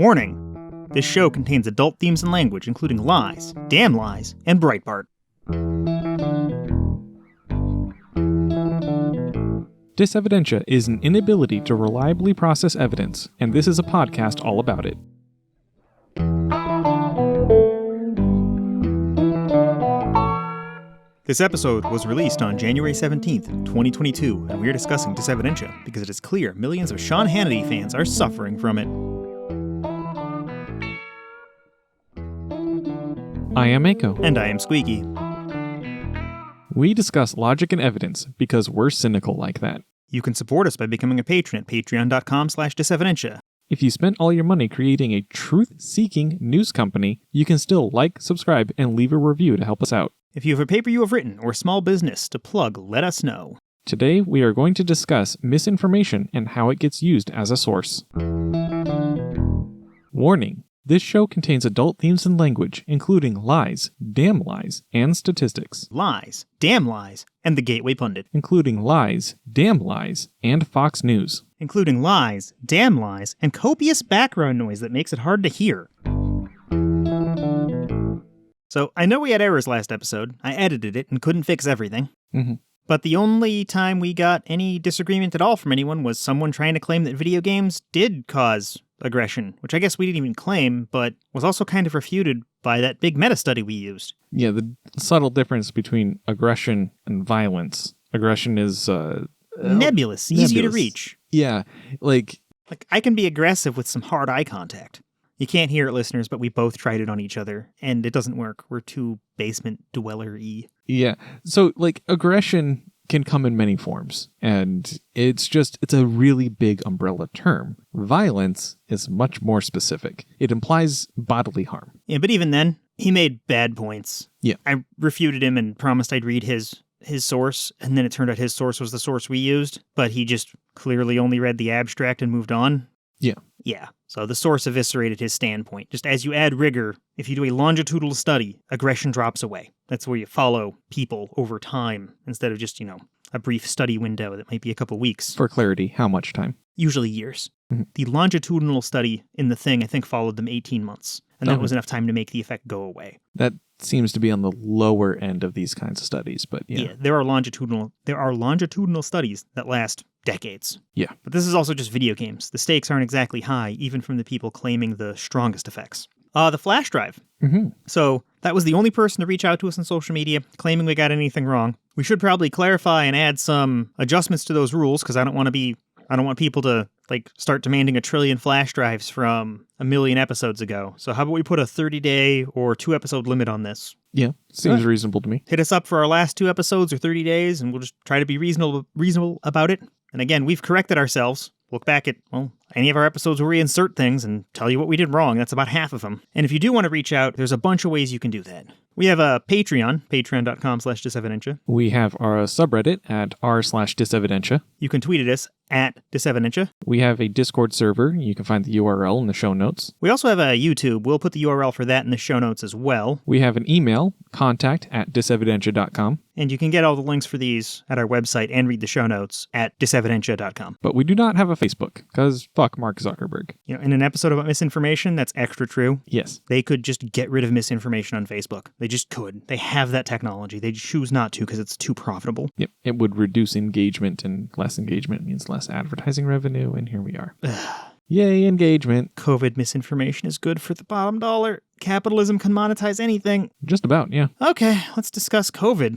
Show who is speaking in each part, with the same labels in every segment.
Speaker 1: Warning! This show contains adult themes and language, including lies, damn lies, and Breitbart.
Speaker 2: Dysevidentia is an inability to reliably process evidence, and this is a podcast all about it.
Speaker 1: This episode was released on January 17th, 2022, and we are discussing Dysevidentia because it is clear millions of Sean Hannity fans are suffering from it.
Speaker 2: I am Mako.
Speaker 1: And I am Sqeaky.
Speaker 2: We discuss logic and evidence because we're cynical like that.
Speaker 1: You can support us by becoming a patron at patreon.com/Dysevidentia.
Speaker 2: If you spent all your money creating a truth-seeking news company, you can still like, subscribe, and leave a review to help us out.
Speaker 1: If you have a paper you have written or small business to plug, let us know.
Speaker 2: Today, we are going to discuss misinformation and how it gets used as a source. Warning. This show contains adult themes and language, including lies, damn lies, and statistics.
Speaker 1: Lies, damn lies, and the Gateway Pundit.
Speaker 2: Including lies, damn lies, and Fox News.
Speaker 1: Including lies, damn lies, and copious background noise that makes it hard to hear. So, I know we had errors last episode. I edited it and couldn't fix everything. But the only time we got any disagreement at all from anyone was someone trying to claim that video games did cause aggression, which I guess we didn't even claim, but was also kind of refuted by that big meta study we used.
Speaker 2: Yeah, the subtle difference between aggression and violence. Aggression is
Speaker 1: nebulous, easy to reach.
Speaker 2: Yeah, like
Speaker 1: I can be aggressive with some hard eye contact. You can't hear it, listeners, but we both tried it on each other, and it doesn't work. We're too basement dweller-y.
Speaker 2: Yeah, so aggression can come in many forms, and it's a really big umbrella term. Violence is much more specific. It implies bodily harm.
Speaker 1: Yeah, but even then, he made bad points.
Speaker 2: Yeah.
Speaker 1: I refuted him and promised I'd read his source, and then it turned out his source was the source we used, but he just clearly only read the abstract and moved on.
Speaker 2: Yeah.
Speaker 1: Yeah, so the source eviscerated his standpoint. Just as you add rigor, if you do a longitudinal study, aggression drops away. That's where you follow people over time instead of just, a brief study window that might be a couple weeks.
Speaker 2: For clarity, how much time?
Speaker 1: Usually years.
Speaker 2: Mm-hmm.
Speaker 1: The longitudinal study in the thing, I think, followed them 18 months, and that was enough time to make the effect go away.
Speaker 2: That seems to be on the lower end of these kinds of studies, but yeah.
Speaker 1: Yeah, there are longitudinal studies that last decades.
Speaker 2: Yeah.
Speaker 1: But this is also just video games. The stakes aren't exactly high, even from the people claiming the strongest effects. The flash drive.
Speaker 2: Mm-hmm.
Speaker 1: So that was the only person to reach out to us on social media claiming we got anything wrong. We should probably clarify and add some adjustments to those rules because I don't want people to start demanding 1 trillion flash drives from 1 million episodes ago. So how about we put a 30-day or 2-episode limit on this?
Speaker 2: Yeah, seems reasonable to me.
Speaker 1: Hit us up for our last 2 episodes or 30 days, and we'll just try to be reasonable about it. And again, we've corrected ourselves. Look back at, any of our episodes where we insert things and tell you what we did wrong. That's about half of them. And if you do want to reach out, there's a bunch of ways you can do that. We have a Patreon, patreon.com/Dysevidentia.
Speaker 2: We have our subreddit at r/Dysevidentia.
Speaker 1: You can tweet at us at Dysevidentia.
Speaker 2: We have a Discord server. You can find the URL in the show notes.
Speaker 1: We also have a YouTube. We'll put the URL for that in the show notes as well.
Speaker 2: We have an email, contact@dysevidentia.com.
Speaker 1: And you can get all the links for these at our website and read the show notes at dysevidentia.com.
Speaker 2: But we do not have a Facebook, because fuck Mark Zuckerberg.
Speaker 1: In an episode about misinformation, that's extra true.
Speaker 2: Yes.
Speaker 1: They could just get rid of misinformation on Facebook. They just could. They have that technology. They choose not to because it's too profitable.
Speaker 2: Yep. It would reduce engagement, and less engagement means less advertising revenue, and here we are. Yay, engagement.
Speaker 1: COVID misinformation is good for the bottom dollar. Capitalism can monetize anything.
Speaker 2: Just about, yeah.
Speaker 1: Okay, let's discuss COVID.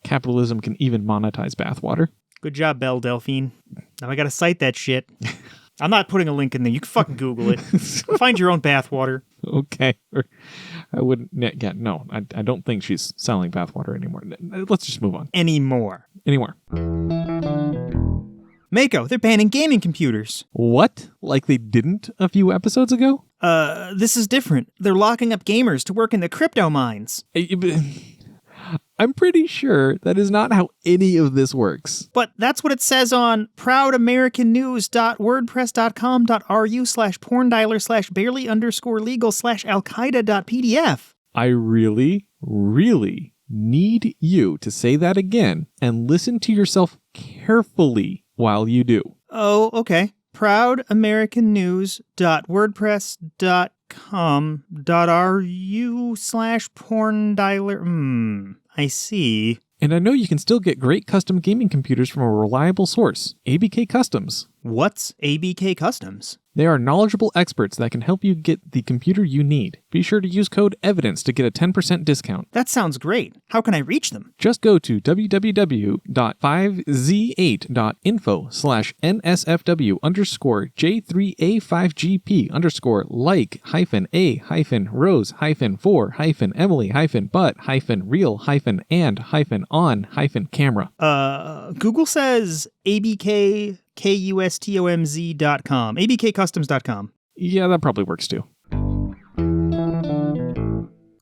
Speaker 2: Capitalism can even monetize bathwater.
Speaker 1: Good job, Belle Delphine. Now I gotta cite that shit. I'm not putting a link in there. You can fucking Google it. Find your own bathwater.
Speaker 2: Okay. I wouldn't. Yeah, no, I don't think she's selling bathwater anymore. Let's just move on.
Speaker 1: Anymore. Mako, they're banning gaming computers.
Speaker 2: What? Like they didn't a few episodes ago?
Speaker 1: This is different. They're locking up gamers to work in the crypto mines.
Speaker 2: I'm pretty sure that is not how any of this works.
Speaker 1: But that's what it says on proudamericannews.wordpress.com.ru/porn dialer/barely_legal/alqaida.pdf.
Speaker 2: I really, really need you to say that again and listen to yourself carefully while you do.
Speaker 1: Oh, okay. proudamericannews.wordpress.com.ru/porn-dialer. I see.
Speaker 2: And I know you can still get great custom gaming computers from a reliable source, ABK Kustomz.
Speaker 1: What's ABK Kustomz?
Speaker 2: They are knowledgeable experts that can help you get the computer you need. Be sure to use code EVIDENCE to get a 10% discount.
Speaker 1: That sounds great. How can I reach them?
Speaker 2: Just go to www.5z8.info/NSFW_J3A5GP_like-A-Rose-for-Hyphen-On-Camera.
Speaker 1: Google says ABK Kustomz.com. ABKCustoms.com.
Speaker 2: Yeah, that probably works too.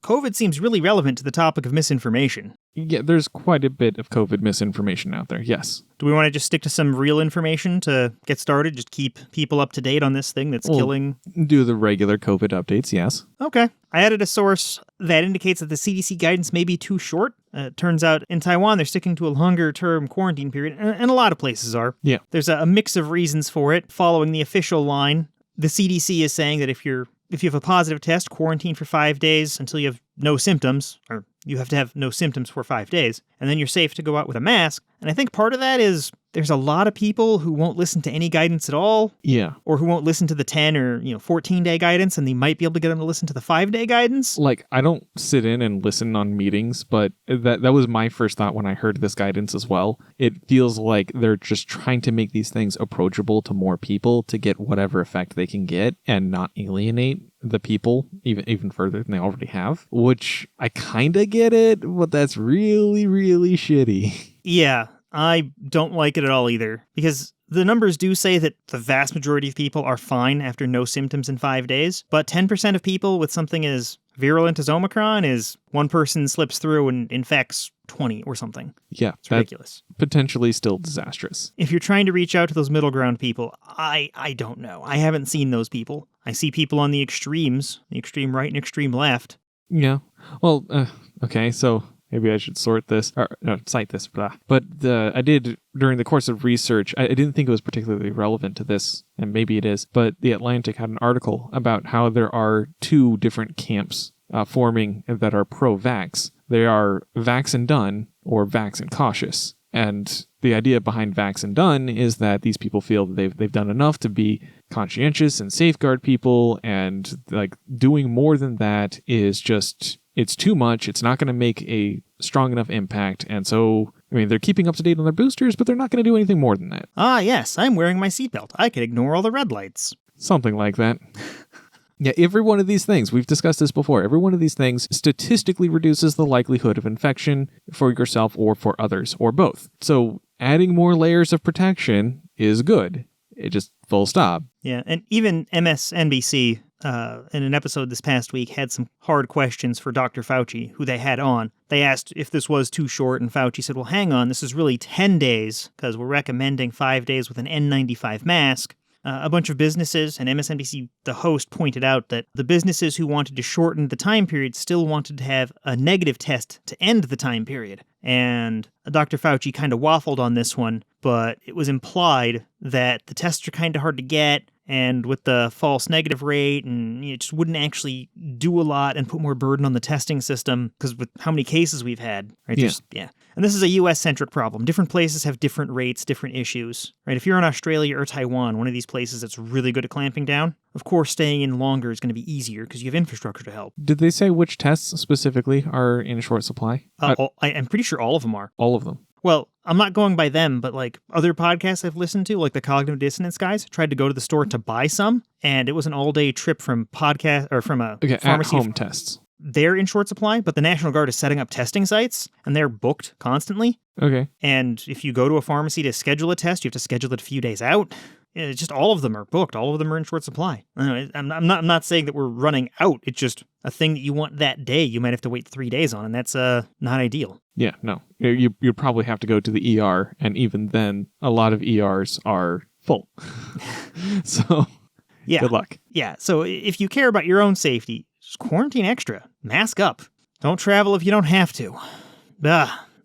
Speaker 1: COVID seems really relevant to the topic of misinformation.
Speaker 2: Yeah, there's quite a bit of COVID misinformation out there, yes.
Speaker 1: Do we want to just stick to some real information to get started? Just keep people up to date on this thing that's killing?
Speaker 2: Do the regular COVID updates, yes.
Speaker 1: Okay. I added a source that indicates that the CDC guidance may be too short. It turns out in Taiwan, they're sticking to a longer-term quarantine period, and a lot of places are.
Speaker 2: Yeah.
Speaker 1: There's a mix of reasons for it. Following the official line, the CDC is saying that if you have a positive test, quarantine for 5 days until you have no symptoms, or you have to have no symptoms for 5 days, and then you're safe to go out with a mask. And I think part of that is there's a lot of people who won't listen to any guidance at all.
Speaker 2: Yeah.
Speaker 1: Or who won't listen to the 10 or 14-day guidance, and they might be able to get them to listen to the 5-day guidance.
Speaker 2: Like, I don't sit in and listen on meetings, but that was my first thought when I heard this guidance as well. It feels like they're just trying to make these things approachable to more people to get whatever effect they can get and not alienate the people even further than they already have, which I kind of get it, but that's really, really shitty.
Speaker 1: Yeah, I don't like it at all either, because the numbers do say that the vast majority of people are fine after no symptoms in 5 days, but 10% of people with something as virulent as Omicron is one person slips through and infects 20 or something.
Speaker 2: Yeah,
Speaker 1: it's ridiculous.
Speaker 2: Potentially still disastrous.
Speaker 1: If you're trying to reach out to those middle ground people, I don't know. I haven't seen those people. I see people on the extremes, the extreme right and extreme left.
Speaker 2: Yeah. Well, okay, so maybe I should cite this, blah. But I did, during the course of research, I didn't think it was particularly relevant to this, and maybe it is, but The Atlantic had an article about how there are two different camps forming that are pro-vax. They are vax and done, or vax and cautious. And the idea behind vax and done is that these people feel that they've done enough to be conscientious and safeguard people, and like doing more than that is just, it's too much. It's not going to make a strong enough impact. And so, I mean, they're keeping up to date on their boosters, but they're not going to do anything more than that.
Speaker 1: Ah, yes, I'm wearing my seatbelt. I can ignore all the red lights.
Speaker 2: Something like that. Yeah, every one of these things, we've discussed this before, every one of these things statistically reduces the likelihood of infection for yourself or for others, or both. So adding more layers of protection is good. It just full stop.
Speaker 1: Yeah, and even MSNBC, in an episode this past week, had some hard questions for Dr. Fauci, who they had on. They asked if this was too short, and Fauci said, well, hang on, this is really 10 days, because we're recommending 5 days with an N95 mask. A bunch of businesses, and MSNBC, the host, pointed out that the businesses who wanted to shorten the time period still wanted to have a negative test to end the time period. And Dr. Fauci kind of waffled on this one, but it was implied that the tests are kind of hard to get, and with the false negative rate, and it just wouldn't actually do a lot and put more burden on the testing system, because with how many cases we've had, right?
Speaker 2: Yeah.
Speaker 1: And this is a U.S.-centric problem. Different places have different rates, different issues, right? If you're in Australia or Taiwan, one of these places that's really good at clamping down, of course, staying in longer is going to be easier because you have infrastructure to help.
Speaker 2: Did they say which tests specifically are in short supply?
Speaker 1: I'm pretty sure all of them are.
Speaker 2: All of them.
Speaker 1: Well, I'm not going by them, but like other podcasts I've listened to, like the Cognitive Dissonance guys, tried to go to the store to buy some, and it was an all-day trip from a pharmacy.
Speaker 2: At-home tests.
Speaker 1: They're in short supply, but the National Guard is setting up testing sites, and they're booked constantly.
Speaker 2: Okay.
Speaker 1: And if you go to a pharmacy to schedule a test, you have to schedule it a few days out. It's just all of them are booked. All of them are in short supply. I'm not saying that we're running out. It's just a thing that you want that day. You might have to wait 3 days on, and that's not ideal.
Speaker 2: Yeah, no. You'd probably have to go to the ER, and even then, a lot of ERs are full. So,
Speaker 1: yeah.
Speaker 2: Good luck.
Speaker 1: Yeah, so if you care about your own safety, just quarantine extra. Mask up. Don't travel if you don't have to.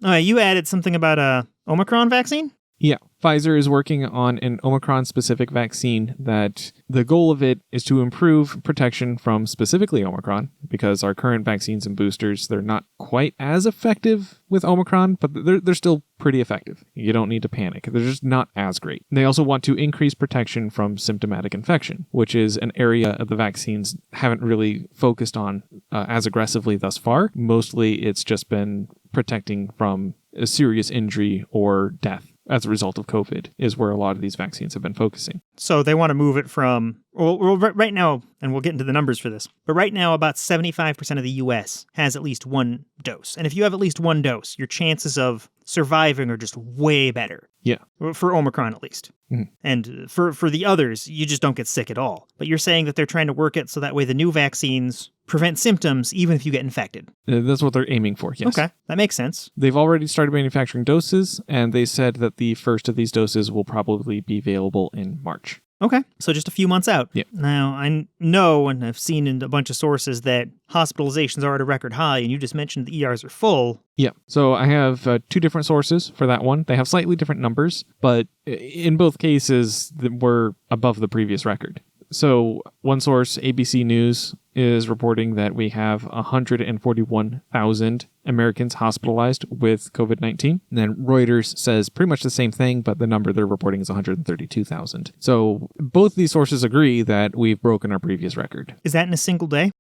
Speaker 1: You added something about a Omicron vaccine?
Speaker 2: Yeah. Pfizer is working on an Omicron-specific vaccine that the goal of it is to improve protection from specifically Omicron, because our current vaccines and boosters, they're not quite as effective with Omicron, but they're still pretty effective. You don't need to panic. They're just not as great. They also want to increase protection from symptomatic infection, which is an area of the vaccines haven't really focused on as aggressively thus far. Mostly it's just been protecting from a serious injury or death as a result of COVID is where a lot of these vaccines have been focusing.
Speaker 1: So they want to move it from, well, right now, and we'll get into the numbers for this, but right now about 75% of the U.S. has at least one dose. And if you have at least one dose, your chances of surviving are just way better.
Speaker 2: Yeah.
Speaker 1: For Omicron, at least.
Speaker 2: Mm-hmm.
Speaker 1: And for the others, you just don't get sick at all. But you're saying that they're trying to work it so that way the new vaccines prevent symptoms even if you get infected.
Speaker 2: That's what they're aiming for, yes.
Speaker 1: Okay, that makes sense.
Speaker 2: They've already started manufacturing doses, and they said that the first of these doses will probably be available in March.
Speaker 1: Okay, so just a few months out.
Speaker 2: Yeah.
Speaker 1: Now, I know and I've seen in a bunch of sources that hospitalizations are at a record high, and you just mentioned the ERs are full.
Speaker 2: Yeah, so I have two different sources for that one. They have slightly different numbers, but in both cases, we're above the previous record. So one source, ABC News, is reporting that we have 141,000 Americans hospitalized with COVID-19. And then Reuters says pretty much the same thing, but the number they're reporting is 132,000. So both these sources agree that we've broken our previous record.
Speaker 1: Is that in a single day?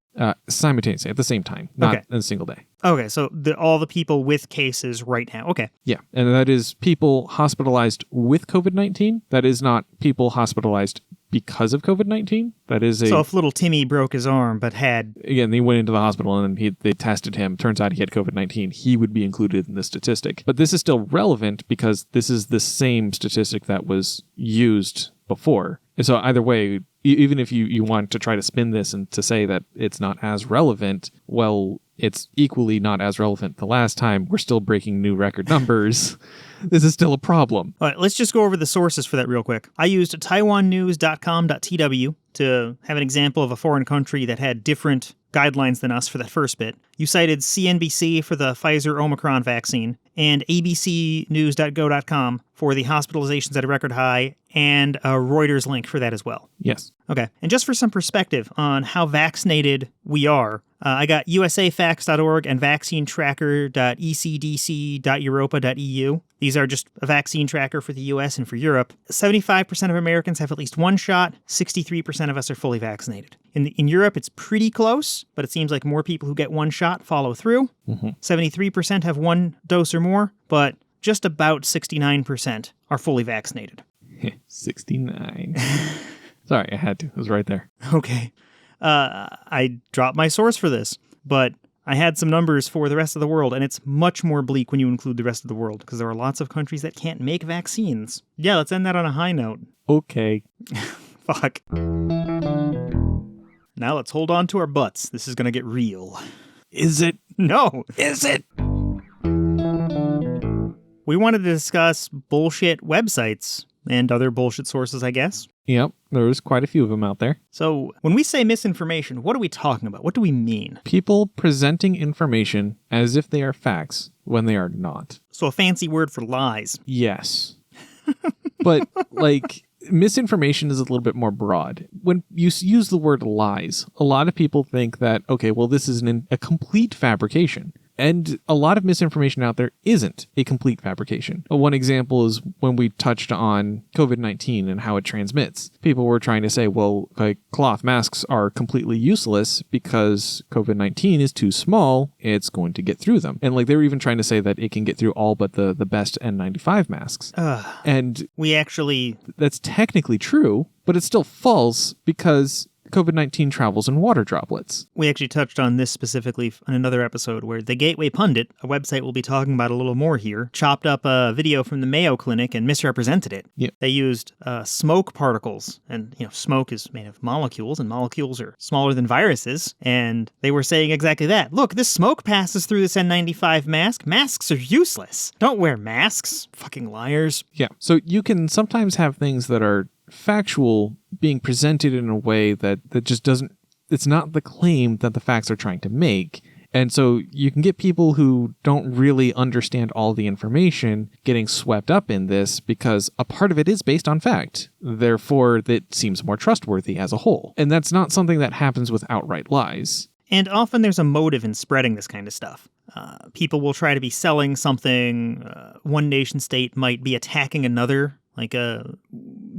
Speaker 2: Simultaneously, at the same time, not in a single day.
Speaker 1: Okay, so all the people with cases right now. Okay.
Speaker 2: Yeah, and that is people hospitalized with COVID-19. That is not people hospitalized because of COVID-19. That is
Speaker 1: So if little Timmy broke his arm but had...
Speaker 2: Again, they went into the hospital and they tested him. Turns out he had COVID-19. He would be included in this statistic. But this is still relevant because this is the same statistic that was used before. And so either way, even if you want to try to spin this and to say that it's not as relevant, well, it's equally not as relevant the last time. We're still breaking new record numbers. This is still a problem.
Speaker 1: All right, let's just go over the sources for that real quick. I used taiwannews.com.tw to have an example of a foreign country that had different guidelines than us for that first bit. You cited CNBC for the Pfizer Omicron vaccine and abcnews.go.com for the hospitalizations at a record high and a Reuters link for that as well.
Speaker 2: Yes.
Speaker 1: Okay. And just for some perspective on how vaccinated we are, I got usafacts.org and vaccinetracker.ecdc.europa.eu. These are just a vaccine tracker for the US and for Europe. 75% of Americans have at least one shot. 63% of us are fully vaccinated. In Europe, it's pretty close, but it seems like more people who get one shot follow through. 73% have one dose or more, but just about 69% are fully vaccinated.
Speaker 2: 69. Sorry, I had to. It was right there.
Speaker 1: Okay. I dropped my source for this, but I had some numbers for the rest of the world, and it's much more bleak when you include the rest of the world, because there are lots of countries that can't make vaccines. Yeah, let's end that on a high note.
Speaker 2: Okay.
Speaker 1: Fuck. Now let's hold on to our butts. This is gonna get real.
Speaker 2: Is it?
Speaker 1: No.
Speaker 2: Is it?
Speaker 1: We wanted to discuss bullshit websites and other bullshit sources, I guess.
Speaker 2: Yep, there's quite a few of them out there.
Speaker 1: So when we say misinformation, what are we talking about? What do we mean?
Speaker 2: People presenting information as if they are facts when they are not.
Speaker 1: So a fancy word for lies.
Speaker 2: Yes. But, like, misinformation is a little bit more broad. When you use the word lies, a lot of people think that, okay, well, this is a complete fabrication. And a lot of misinformation out there isn't a complete fabrication. One example is when we touched on COVID-19 and how it transmits. People were trying to say, well, like, cloth masks are completely useless because COVID-19 is too small, it's going to get through them. And like they were even trying to say that it can get through all but the best N95 masks. And that's technically true, but it's still false because COVID-19 travels in water droplets.
Speaker 1: We actually touched on this specifically in another episode where the Gateway Pundit, a website we'll be talking about a little more here, chopped up a video from the Mayo Clinic and misrepresented it.
Speaker 2: Yep.
Speaker 1: They used smoke particles, and smoke is made of molecules, and molecules are smaller than viruses, and they were saying exactly that. Look, this smoke passes through this N95 mask. Masks are useless. Don't wear masks. Fucking liars.
Speaker 2: Yeah, so you can sometimes have things that are factual being presented in a way that just doesn't, it's not the claim that the facts are trying to make. And so you can get people who don't really understand all the information getting swept up in this because a part of it is based on fact. Therefore, that seems more trustworthy as a whole. And that's not something that happens with outright lies.
Speaker 1: And often there's a motive in spreading this kind of stuff. People will try to be selling something. One nation state might be attacking another. Like the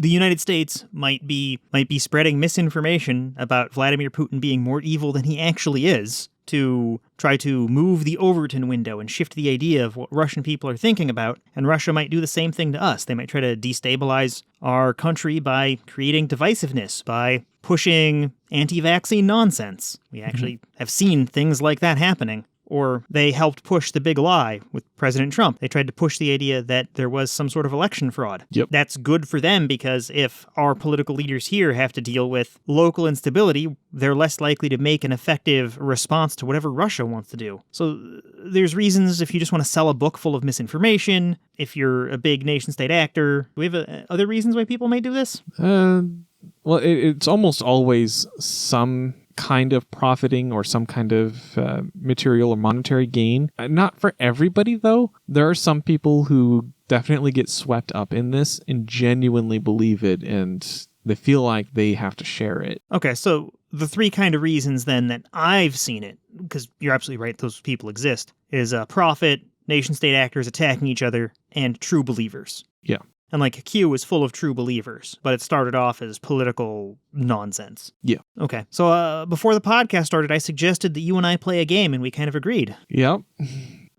Speaker 1: United States might be spreading misinformation about Vladimir Putin being more evil than he actually is to try to move the Overton window and shift the idea of what Russian people are thinking about. And Russia might do the same thing to us. They might try to destabilize our country by creating divisiveness, by pushing anti-vaccine nonsense. We actually have seen things like that happening. Or they helped push the big lie with President Trump. They tried to push the idea that there was some sort of election fraud.
Speaker 2: Yep.
Speaker 1: That's good for them because if our political leaders here have to deal with local instability, they're less likely to make an effective response to whatever Russia wants to do. So there's reasons if you just want to sell a book full of misinformation, if you're a big nation-state actor. Do we have other reasons why people may do this?
Speaker 2: Well, it's almost always some kind of profiting or some kind of material or monetary gain. Not for everybody, though. There are some people who definitely get swept up in this and genuinely believe it, and they feel like they have to share it.
Speaker 1: Okay, so the three kind of reasons then that I've seen it, because you're absolutely right, those people exist, is profit, nation-state actors attacking each other, and true believers.
Speaker 2: Yeah.
Speaker 1: And like Q is full of true believers, but it started off as political nonsense.
Speaker 2: Yeah.
Speaker 1: Okay. So before the podcast started, I suggested that you and I play a game, and we kind of agreed.
Speaker 2: Yep.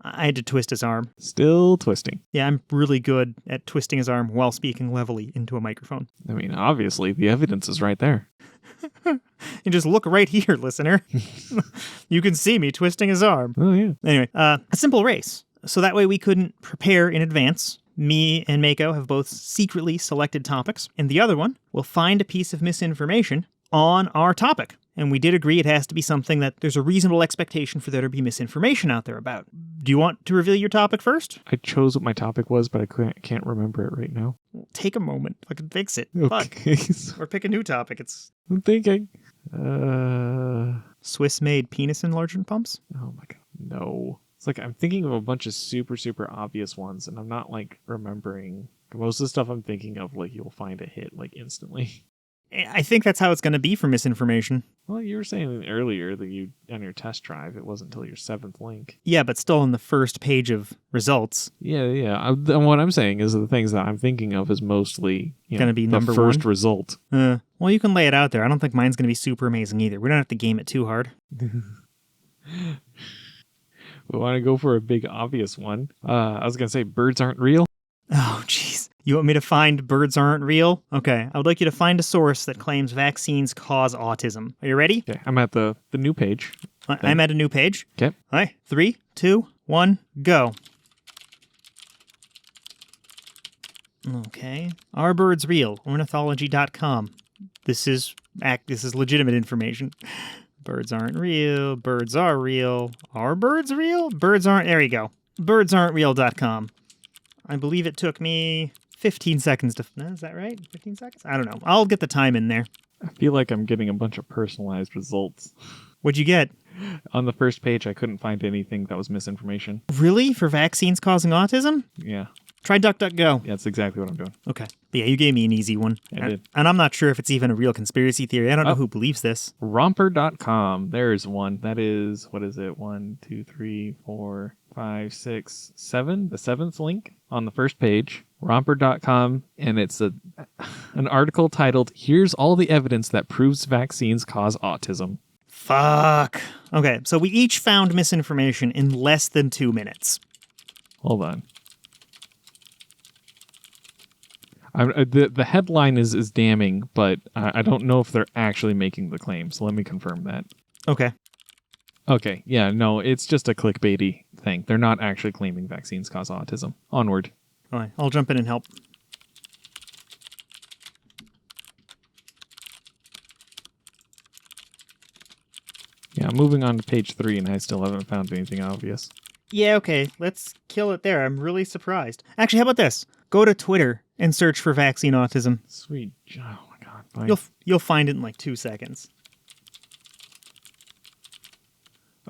Speaker 1: I had to twist his arm.
Speaker 2: Still twisting.
Speaker 1: Yeah, I'm really good at twisting his arm while speaking levelly into a microphone.
Speaker 2: I mean, obviously, the evidence is right there.
Speaker 1: You just look right here, listener. You can see me twisting his arm.
Speaker 2: Oh, yeah.
Speaker 1: Anyway, a simple race. So that way we couldn't prepare in advance. Me and Mako have both secretly selected topics, and the other one will find a piece of misinformation on our topic. And we did agree it has to be something that there's a reasonable expectation for there to be misinformation out there about. Do you want to reveal your topic first?
Speaker 2: I chose what my topic was, but I can't remember it right now.
Speaker 1: Well, take a moment. I can fix it.
Speaker 2: Okay.
Speaker 1: Fuck. Or pick a new topic.
Speaker 2: I'm thinking.
Speaker 1: Swiss-made penis enlargement pumps?
Speaker 2: Oh my god, no. It's like I'm thinking of a bunch of super, super obvious ones, and I'm not, like, remembering. Most of the stuff I'm thinking of, like, you'll find a hit, like, instantly.
Speaker 1: I think that's how it's going to be for misinformation.
Speaker 2: Well, you were saying earlier that you, on your test drive, it wasn't until your 7th link.
Speaker 1: Yeah, but still on the first page of results.
Speaker 2: Yeah. What I'm saying is the things that I'm thinking of is mostly
Speaker 1: going to be number
Speaker 2: the first
Speaker 1: one?
Speaker 2: result.
Speaker 1: Well, you can lay it out there. I don't think mine's going to be super amazing either. We don't have to game it too hard.
Speaker 2: We want to go for a big obvious one. I was going to say birds aren't real.
Speaker 1: Oh, jeez. You want me to find birds aren't real? Okay, I would like you to find a source that claims vaccines cause autism. Are you ready?
Speaker 2: Okay, I'm at the new page.
Speaker 1: I'm at a new page.
Speaker 2: Okay.
Speaker 1: All right, 3, 2, 1, go. Okay. Are birds real? Ornithology.com. This is legitimate information. Birds aren't real. Birds are real. Are birds real? Birds aren't. There you go. Birdsaren'treal.com. I believe it took me 15 seconds to... Is that right? 15 seconds? I don't know. I'll get the time in there.
Speaker 2: I feel like I'm getting a bunch of personalized results.
Speaker 1: What'd you get?
Speaker 2: On the first page, I couldn't find anything that was misinformation.
Speaker 1: Really? For vaccines causing autism?
Speaker 2: Yeah.
Speaker 1: Try DuckDuckGo.
Speaker 2: Yeah, that's exactly what I'm doing.
Speaker 1: Okay. But yeah, you gave me an easy one.
Speaker 2: I did.
Speaker 1: And I'm not sure if it's even a real conspiracy theory. I don't know who believes this.
Speaker 2: Romper.com. There's one. That is, what is it? 1, 2, 3, 4, 5, 6, 7. The 7th link on the first page. Romper.com. And it's an article titled, "Here's all the evidence that proves vaccines cause autism."
Speaker 1: Fuck. Okay, so we each found misinformation in less than 2 minutes.
Speaker 2: Hold on. The headline is damning, but I don't know if they're actually making the claim, so let me confirm that.
Speaker 1: Okay.
Speaker 2: Okay, yeah, no, it's just a clickbaity thing. They're not actually claiming vaccines cause autism. Onward.
Speaker 1: All right, I'll jump in and help.
Speaker 2: Yeah, I'm moving on to page 3, and I still haven't found anything obvious.
Speaker 1: Yeah, okay, let's kill it there. I'm really surprised. Actually, how about this? Go to Twitter and search for vaccine autism.
Speaker 2: Sweet. Oh my god. Fine.
Speaker 1: You'll find it in like 2 seconds.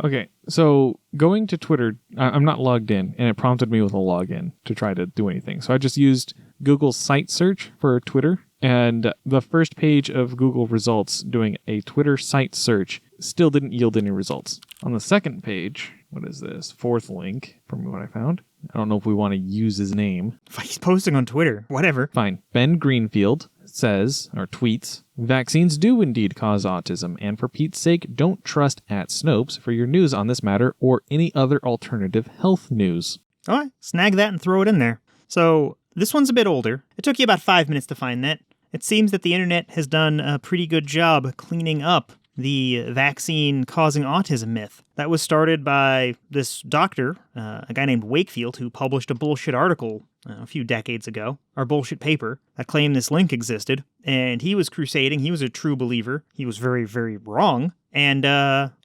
Speaker 2: Okay, so going to Twitter, I'm not logged in, and it prompted me with a login to try to do anything. So I just used Google's site search for Twitter, and the first page of Google results doing a Twitter site search still didn't yield any results. On the second page, what is this? Fourth link from what I found. I don't know if we want to use his name.
Speaker 1: He's posting on Twitter. Whatever.
Speaker 2: Fine. Ben Greenfield says, or tweets, vaccines do indeed cause autism, and for Pete's sake, don't trust @Snopes for your news on this matter or any other alternative health news.
Speaker 1: All right, snag that and throw it in there. So this one's a bit older. It took you about 5 minutes to find that. It seems that the internet has done a pretty good job cleaning up the vaccine causing autism myth. That was started by this doctor, a guy named Wakefield, who published a bullshit article a few decades ago, or bullshit paper, that claimed this link existed. And he was crusading. He was a true believer. He was very, very wrong. And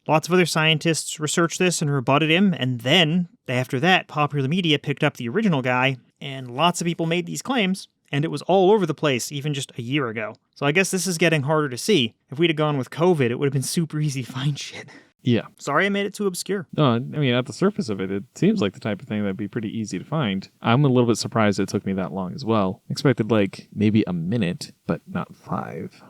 Speaker 1: lots of other scientists researched this and rebutted him. And then, after that, popular media picked up the original guy, and lots of people made these claims. And it was all over the place even just a year ago. So I guess this is getting harder to see. If we'd have gone with COVID, it would have been super easy to find shit.
Speaker 2: Yeah.
Speaker 1: Sorry I made it too obscure.
Speaker 2: No, I mean, at the surface of it, it seems like the type of thing that'd be pretty easy to find. I'm a little bit surprised it took me that long as well. Expected maybe a minute, but not 5.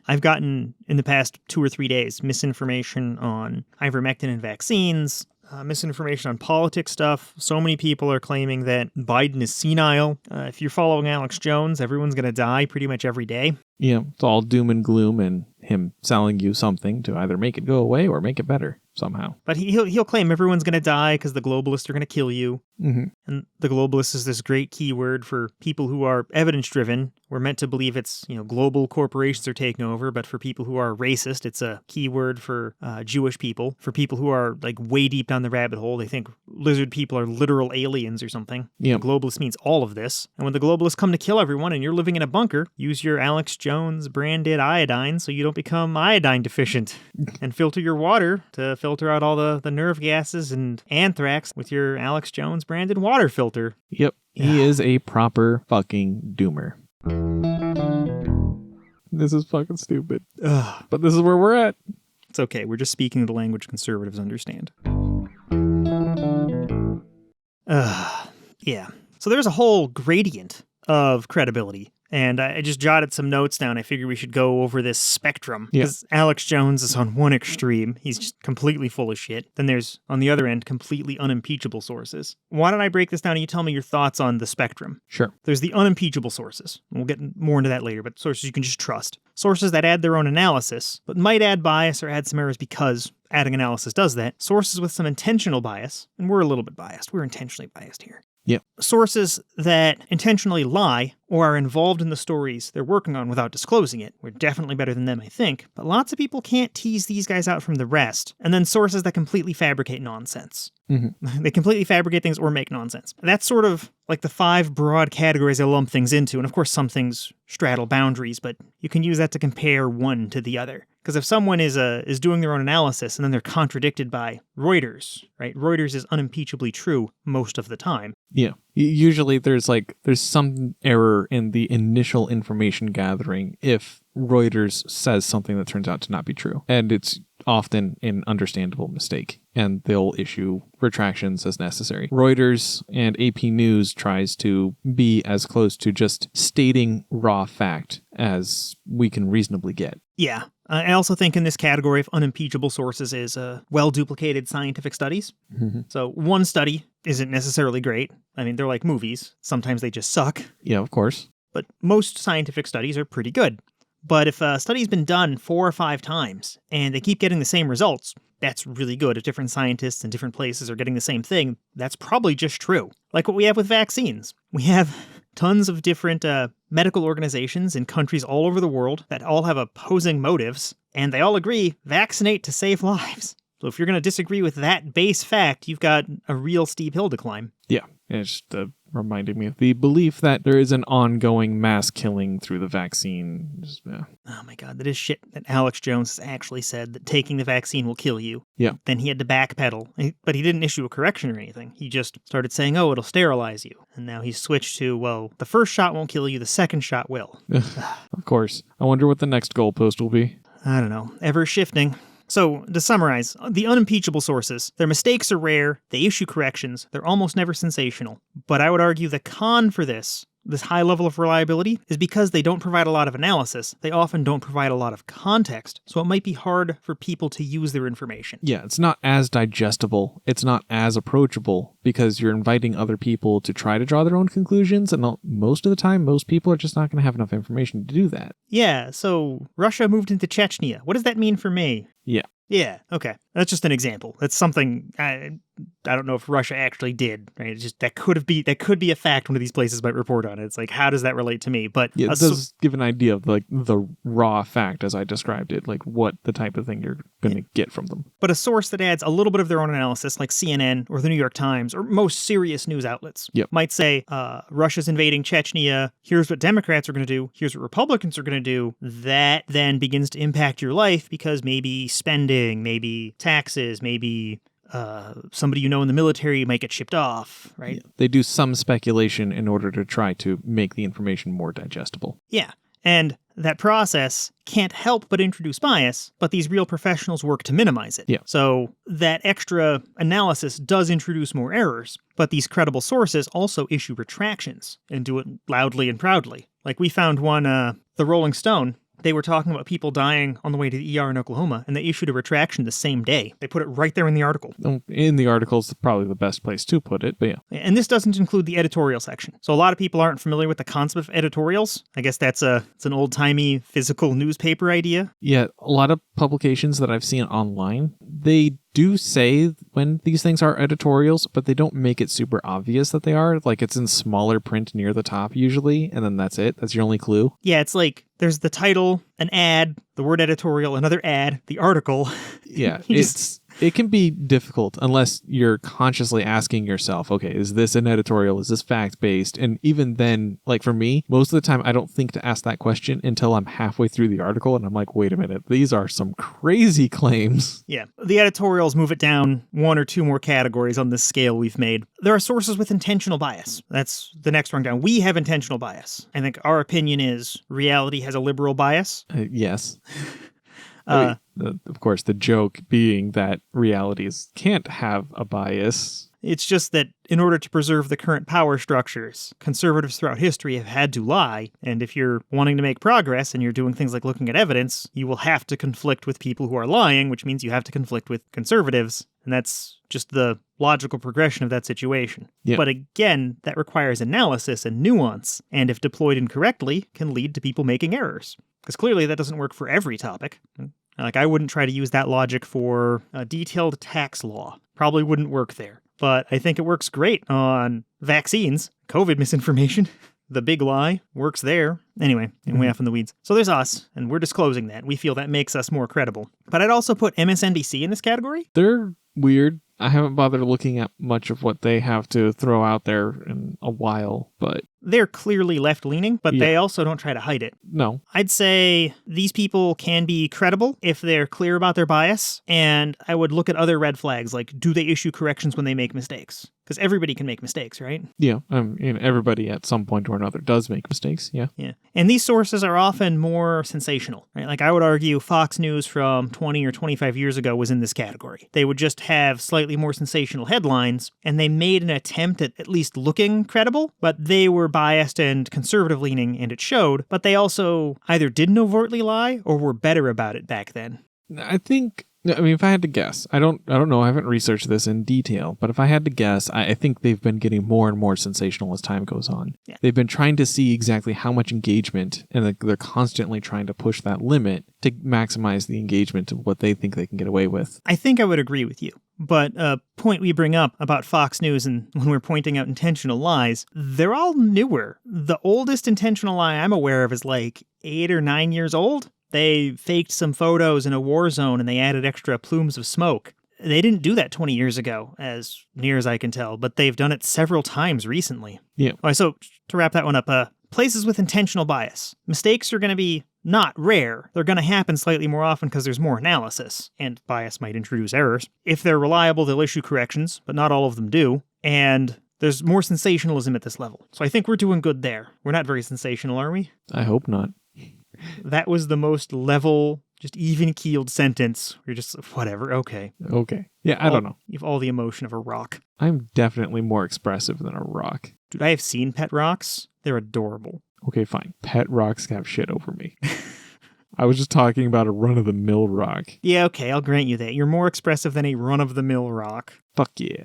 Speaker 1: I've gotten, in the past 2 or 3 days, misinformation on ivermectin and vaccines, misinformation on politics stuff. So many people are claiming that Biden is senile. If you're following Alex Jones, everyone's going to die pretty much every day.
Speaker 2: Yeah, it's all doom and gloom and him selling you something to either make it go away or make it better somehow.
Speaker 1: But he'll claim everyone's going to die because the globalists are going to kill you.
Speaker 2: Mm-hmm.
Speaker 1: And the globalist is this great keyword for people who are evidence-driven. We're meant to believe it's, global corporations are taking over, but for people who are racist, it's a keyword for Jewish people. For people who are way deep down the rabbit hole, they think lizard people are literal aliens or something.
Speaker 2: Yeah.
Speaker 1: Globalist means all of this. And when the globalists come to kill everyone and you're living in a bunker, use your Alex Jones branded iodine so you don't become iodine deficient. And filter your water to filter out all the nerve gases and anthrax with your Alex Jones branded water filter.
Speaker 2: Yep. He is a proper fucking doomer. This is fucking stupid.
Speaker 1: Ugh.
Speaker 2: But this is where we're at.
Speaker 1: It's okay. We're just speaking the language conservatives understand. Yeah. So there's a whole gradient of credibility. And I just jotted some notes down. I figured we should go over this spectrum. Because Alex Jones is on one extreme. He's just completely full of shit. Then there's, on the other end, completely unimpeachable sources. Why don't I break this down and you tell me your thoughts on the spectrum?
Speaker 2: Sure.
Speaker 1: There's the unimpeachable sources. We'll get more into that later, but sources you can just trust. Sources that add their own analysis, but might add bias or add some errors because adding analysis does that. Sources with some intentional bias, and we're a little bit biased. We're intentionally biased here.
Speaker 2: Yep.
Speaker 1: Sources that intentionally lie or are involved in the stories they're working on without disclosing it. We're definitely better than them, I think. But lots of people can't tease these guys out from the rest. And then sources that completely fabricate nonsense.
Speaker 2: Mm-hmm.
Speaker 1: They completely fabricate things or make nonsense. That's sort of like the 5 broad categories I lump things into. And of course, some things straddle boundaries, but you can use that to compare one to the other. Because if someone is doing their own analysis and then they're contradicted by Reuters, right? Reuters is unimpeachably true most of the time.
Speaker 2: Yeah. Usually there's some error in the initial information gathering if Reuters says something that turns out to not be true. And it's often an understandable mistake, and they'll issue retractions as necessary. Reuters and AP News tries to be as close to just stating raw fact as we can reasonably get.
Speaker 1: Yeah. I also think in this category of unimpeachable sources is well-duplicated scientific studies.
Speaker 2: Mm-hmm.
Speaker 1: So one study isn't necessarily great. I mean, they're like movies. Sometimes they just suck.
Speaker 2: Yeah, of course.
Speaker 1: But most scientific studies are pretty good. But if a study's been done 4 or 5 times and they keep getting the same results, that's really good. If different scientists in different places are getting the same thing, that's probably just true. Like what we have with vaccines. We have tons of different medical organizations in countries all over the world that all have opposing motives, and they all agree, vaccinate to save lives. So if you're going to disagree with that base fact, you've got a real steep hill to climb.
Speaker 2: Yeah, it's just reminding me of the belief that there is an ongoing mass killing through the vaccine.
Speaker 1: Oh my God, that is shit that Alex Jones has actually said that taking the vaccine will kill you.
Speaker 2: Yeah.
Speaker 1: Then he had to backpedal, but he didn't issue a correction or anything. He just started saying, oh, it'll sterilize you. And now he's switched to, well, the first shot won't kill you, the second shot will.
Speaker 2: Of course. I wonder what the next goalpost will be.
Speaker 1: I don't know. Ever shifting. So, to summarize, the unimpeachable sources, their mistakes are rare, they issue corrections, they're almost never sensational. But I would argue the con for this high level of reliability, is because they don't provide a lot of analysis. They often don't provide a lot of context, so it might be hard for people to use their information.
Speaker 2: Yeah, it's not as digestible. It's not as approachable because you're inviting other people to try to draw their own conclusions, and most of the time, most people are just not going to have enough information to do that.
Speaker 1: Yeah, so Russia moved into Chechnya. What does that mean for me?
Speaker 2: Yeah.
Speaker 1: Yeah, okay. That's just an example. That's something I don't know if Russia actually did. Right? It's just that could be a fact one of these places might report on it. It's like, how does that relate to me? But
Speaker 2: yeah, it does give an idea of like the raw fact as I described it, like what the type of thing you're going to get from them.
Speaker 1: But a source that adds a little bit of their own analysis, like CNN or the New York Times or most serious news outlets, might say Russia's invading Chechnya. Here's what Democrats are going to do. Here's what Republicans are going to do. That then begins to impact your life because maybe spending, maybe taxes, maybe somebody you know in the military might get shipped off, right?
Speaker 2: Yeah. They do some speculation in order to try to make the information more digestible.
Speaker 1: Yeah. And that process can't help but introduce bias, but these real professionals work to minimize it.
Speaker 2: Yeah.
Speaker 1: So that extra analysis does introduce more errors, but these credible sources also issue retractions and do it loudly and proudly. Like we found one, the Rolling Stone. They were talking about people dying on the way to the ER in Oklahoma, and they issued a retraction the same day. They put it right there in the article.
Speaker 2: In the article is probably the best place to put it, but yeah.
Speaker 1: And this doesn't include the editorial section. So a lot of people aren't familiar with the concept of editorials. I guess it's an old-timey physical newspaper idea.
Speaker 2: Yeah, a lot of publications that I've seen online, they do say when these things are editorials, but they don't make it super obvious that they are. Like it's in smaller print near the top usually, and then that's it. That's your only clue.
Speaker 1: Yeah, it's like there's the title, an ad, the word editorial, another ad, the article.
Speaker 2: Yeah, it can be difficult unless you're consciously asking yourself, okay, is this an editorial? Is this fact-based? And even then, like for me, most of the time I don't think to ask that question until I'm halfway through the article and I'm like, wait a minute, these are some crazy claims.
Speaker 1: Yeah, the editorials move it down one or two more categories on this scale we've made. There are sources with intentional bias. That's the next rung down. We have intentional bias. I think our opinion is reality has a liberal bias.
Speaker 2: Yes. Of course, the joke being that realities can't have a bias.
Speaker 1: It's just that in order to preserve the current power structures, conservatives throughout history have had to lie, and if you're wanting to make progress and you're doing things like looking at evidence, you will have to conflict with people who are lying, which means you have to conflict with conservatives, and that's just the logical progression of that situation.
Speaker 2: Yeah.
Speaker 1: But again, that requires analysis and nuance, and if deployed incorrectly, can lead to people making errors. Because clearly that doesn't work for every topic. Like, I wouldn't try to use that logic for a detailed tax law. Probably wouldn't work there. But I think it works great on vaccines, COVID misinformation. The big lie works there. Anyway, way off in the weeds. So there's us, and we're disclosing that. We feel that makes us more credible. But I'd also put MSNBC in this category.
Speaker 2: They're weird. I haven't bothered looking at much of what they have to throw out there in a while, but...
Speaker 1: They're clearly left-leaning, but they also don't try to hide it.
Speaker 2: No.
Speaker 1: I'd say these people can be credible if they're clear about their bias, and I would look at other red flags, like do they issue corrections when they make mistakes? Because everybody can make mistakes, right?
Speaker 2: Yeah, everybody at some point or another does make mistakes, yeah.
Speaker 1: Yeah, and these sources are often more sensational, right? Like I would argue Fox News from 20 or 25 years ago was in this category. They would just have slightly more sensational headlines, and they made an attempt at least looking credible, but they were biased and conservative leaning, and it showed, but they also either didn't overtly lie or were better about it back then.
Speaker 2: If I had to guess, I don't know, I haven't researched this in detail, but if I had to guess, I think they've been getting more and more sensational as time goes on.
Speaker 1: Yeah.
Speaker 2: They've been trying to see exactly how much engagement, and they're constantly trying to push that limit to maximize the engagement of what they think they can get away with.
Speaker 1: I think I would agree with you. But a point we bring up about Fox News and when we're pointing out intentional lies, they're all newer. The oldest intentional lie I'm aware of is like 8 or 9 years old. They faked some photos in a war zone and they added extra plumes of smoke. They didn't do that 20 years ago, as near as I can tell, but they've done it several times recently.
Speaker 2: Yeah.
Speaker 1: All right, so to wrap that one up, places with intentional bias. Mistakes are going to be not rare. They're going to happen slightly more often because there's more analysis, and bias might introduce errors. If they're reliable, they'll issue corrections, but not all of them do. And there's more sensationalism at this level. So I think we're doing good there. We're not very sensational, are we?
Speaker 2: I hope not.
Speaker 1: That was the most level just even-keeled sentence. You're just, whatever, okay.
Speaker 2: Okay. Yeah, I don't know.
Speaker 1: You have all the emotion of a rock.
Speaker 2: I'm definitely more expressive than a rock.
Speaker 1: Dude, I have seen pet rocks. They're adorable.
Speaker 2: Okay, fine. Pet rocks have shit over me. I was just talking about a run-of-the-mill rock.
Speaker 1: Yeah, okay, I'll grant you that. You're more expressive than a run-of-the-mill rock.
Speaker 2: Fuck yeah.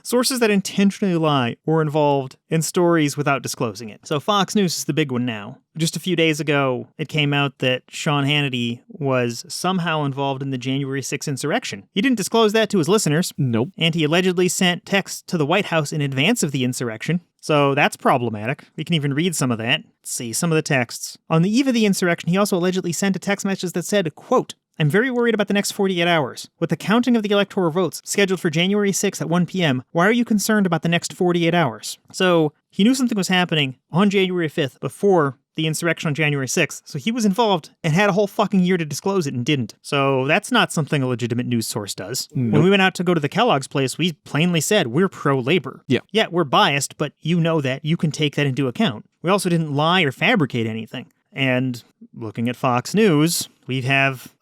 Speaker 1: Sources that intentionally lie or involved in stories without disclosing it. So Fox News is the big one now. Just a few days ago, it came out that Sean Hannity was somehow involved in the January 6th insurrection. He didn't disclose that to his listeners.
Speaker 2: Nope.
Speaker 1: And he allegedly sent texts to the White House in advance of the insurrection. So that's problematic. We can even read some of that. Let's see some of the texts. On the eve of the insurrection, he also allegedly sent a text message that said, quote, I'm very worried about the next 48 hours. With the counting of the electoral votes scheduled for January 6th at 1 p.m., why are you concerned about the next 48 hours? So he knew something was happening on January 5th before the insurrection on January 6th. So he was involved and had a whole fucking year to disclose it and didn't. So that's not something a legitimate news source does.
Speaker 2: Nope.
Speaker 1: When we went out to go to the Kellogg's place, we plainly said we're pro-labor.
Speaker 2: Yeah.
Speaker 1: Yeah, we're biased, but you know that. You can take that into account. We also didn't lie or fabricate anything. And looking at Fox News, we have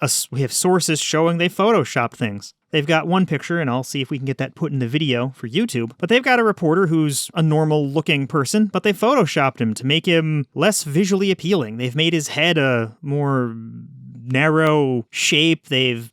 Speaker 1: sources showing they photoshopped things. They've got one picture, and I'll see if we can get that put in the video for YouTube, but they've got a reporter who's a normal-looking person, but they photoshopped him to make him less visually appealing. They've made his head a more narrow shape. They've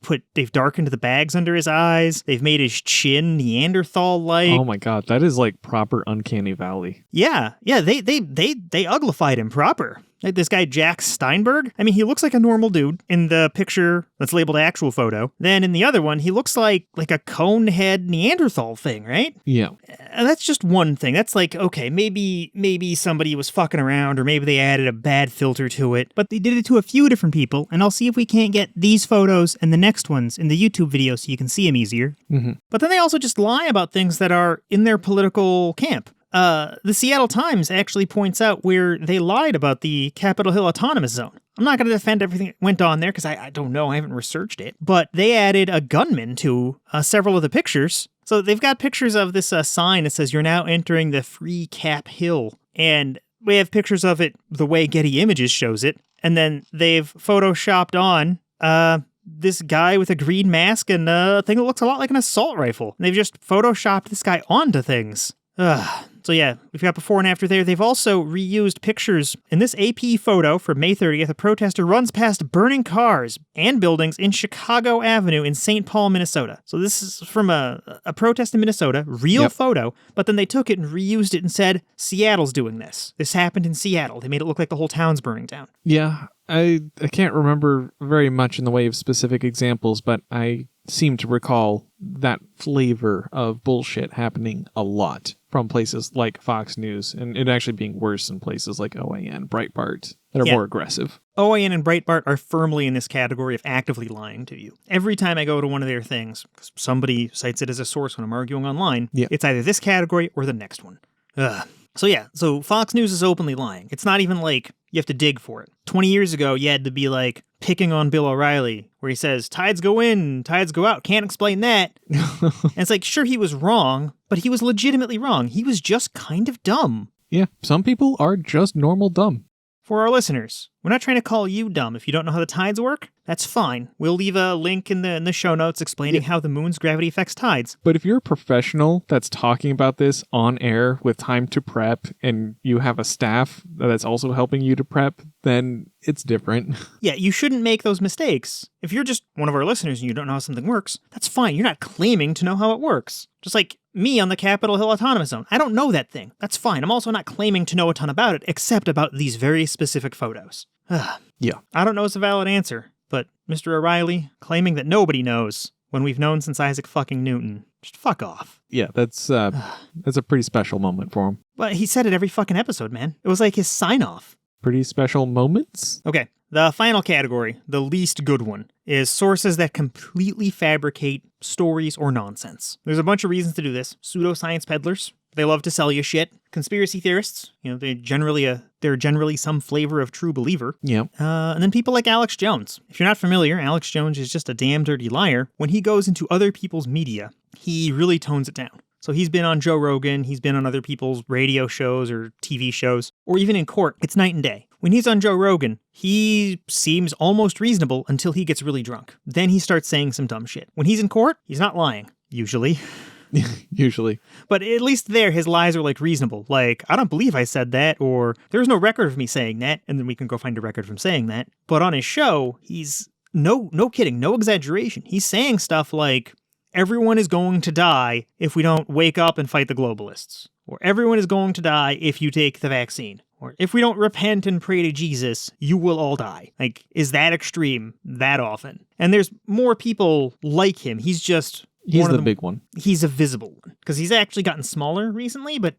Speaker 1: darkened the bags under his eyes. They've made his chin Neanderthal-like.
Speaker 2: Oh my god, that is like proper Uncanny Valley.
Speaker 1: Yeah, they uglified him proper. Like this guy, Jack Steinberg. I mean, he looks like a normal dude in the picture that's labeled actual photo. Then in the other one, he looks like a cone head Neanderthal thing, right?
Speaker 2: Yeah.
Speaker 1: And that's just one thing. That's like, okay, maybe somebody was fucking around or maybe they added a bad filter to it. But they did it to a few different people. And I'll see if we can't get these photos and the next ones in the YouTube video so you can see them easier.
Speaker 2: Mm-hmm.
Speaker 1: But then they also just lie about things that are in their political camp. The Seattle Times actually points out where they lied about the Capitol Hill Autonomous Zone. I'm not going to defend everything that went on there because I don't know. I haven't researched it. But they added a gunman to several of the pictures. So they've got pictures of this sign that says, you're now entering the Free Cap Hill. And we have pictures of it the way Getty Images shows it. And then they've photoshopped on this guy with a green mask and a thing that looks a lot like an assault rifle. And they've just photoshopped this guy onto things. So yeah, we've got before and after there. They've also reused pictures. In this AP photo from May 30th, a protester runs past burning cars and buildings in Chicago Avenue in St. Paul, Minnesota. So this is from a protest in Minnesota, real photo, but then they took it and reused it and said, Seattle's doing this. This happened in Seattle. They made it look like the whole town's burning down.
Speaker 2: Yeah, I can't remember very much in the way of specific examples, but I seem to recall that flavor of bullshit happening a lot from places like Fox News, and it actually being worse in places like OAN, Breitbart, that are more aggressive.
Speaker 1: OAN and Breitbart are firmly in this category of actively lying to you. Every time I go to one of their things, somebody cites it as a source when I'm arguing online, it's either this category or the next one. So Fox News is openly lying. It's not even like you have to dig for it. 20 years ago, you had to be like picking on Bill O'Reilly, where he says, tides go in, tides go out. Can't explain that. And it's like, sure, he was wrong, but he was legitimately wrong. He was just kind of dumb.
Speaker 2: Yeah, some people are just normal dumb.
Speaker 1: For our listeners, we're not trying to call you dumb. If you don't know how the tides work, that's fine. We'll leave a link in the show notes explaining how the moon's gravity affects tides.
Speaker 2: But if you're a professional that's talking about this on air with time to prep and you have a staff that's also helping you to prep, then it's different.
Speaker 1: Yeah, you shouldn't make those mistakes. If you're just one of our listeners and you don't know how something works, that's fine. You're not claiming to know how it works. Just like me on the Capitol Hill Autonomous Zone. I don't know that thing. That's fine. I'm also not claiming to know a ton about it, except about these very specific photos.
Speaker 2: Yeah.
Speaker 1: I don't know it's a valid answer, but Mr. O'Reilly claiming that nobody knows when we've known since Isaac fucking Newton. Just fuck off.
Speaker 2: Yeah, that's a pretty special moment for him.
Speaker 1: But he said it every fucking episode, man. It was like his sign-off.
Speaker 2: Pretty special moments?
Speaker 1: Okay, the final category, the least good one, is sources that completely fabricate stories or nonsense. There's a bunch of reasons to do this. Pseudoscience peddlers. They love to sell you shit. Conspiracy theorists, they're generally some flavor of true believer.
Speaker 2: Yeah.
Speaker 1: And then people like Alex Jones. If you're not familiar, Alex Jones is just a damn dirty liar. When he goes into other people's media, he really tones it down. So he's been on Joe Rogan, he's been on other people's radio shows or TV shows, or even in court. It's night and day. When he's on Joe Rogan, he seems almost reasonable until he gets really drunk. Then he starts saying some dumb shit. When he's in court, he's not lying, usually.
Speaker 2: Usually.
Speaker 1: But at least there, his lies are like reasonable. Like, I don't believe I said that, or there's no record of me saying that, and then we can go find a record of him saying that. But on his show, he's no kidding, no exaggeration. He's saying stuff like, everyone is going to die if we don't wake up and fight the globalists. Or everyone is going to die if you take the vaccine. Or if we don't repent and pray to Jesus, you will all die. Like, is that extreme that often? And there's more people like him. He's the big one. He's a visible one. Because he's actually gotten smaller recently, but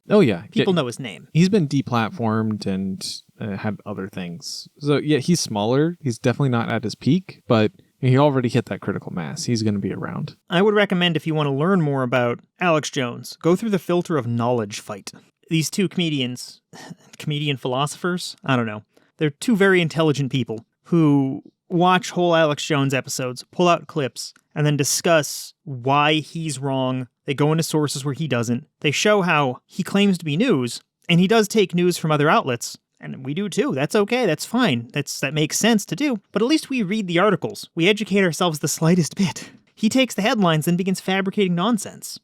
Speaker 1: people know his name.
Speaker 2: He's been deplatformed and had other things. So yeah, he's smaller. He's definitely not at his peak, but he already hit that critical mass. He's going to be around.
Speaker 1: I would recommend, if you want to learn more about Alex Jones, go through the filter of Knowledge Fight. These two comedian philosophers, I don't know. They're two very intelligent people who watch whole Alex Jones episodes, pull out clips, and then discuss why he's wrong. They go into sources where he doesn't. They show how he claims to be news, and he does take news from other outlets. And we do too. That's okay. That's fine. That makes sense to do. But at least we read the articles. We educate ourselves the slightest bit. He takes the headlines and begins fabricating nonsense.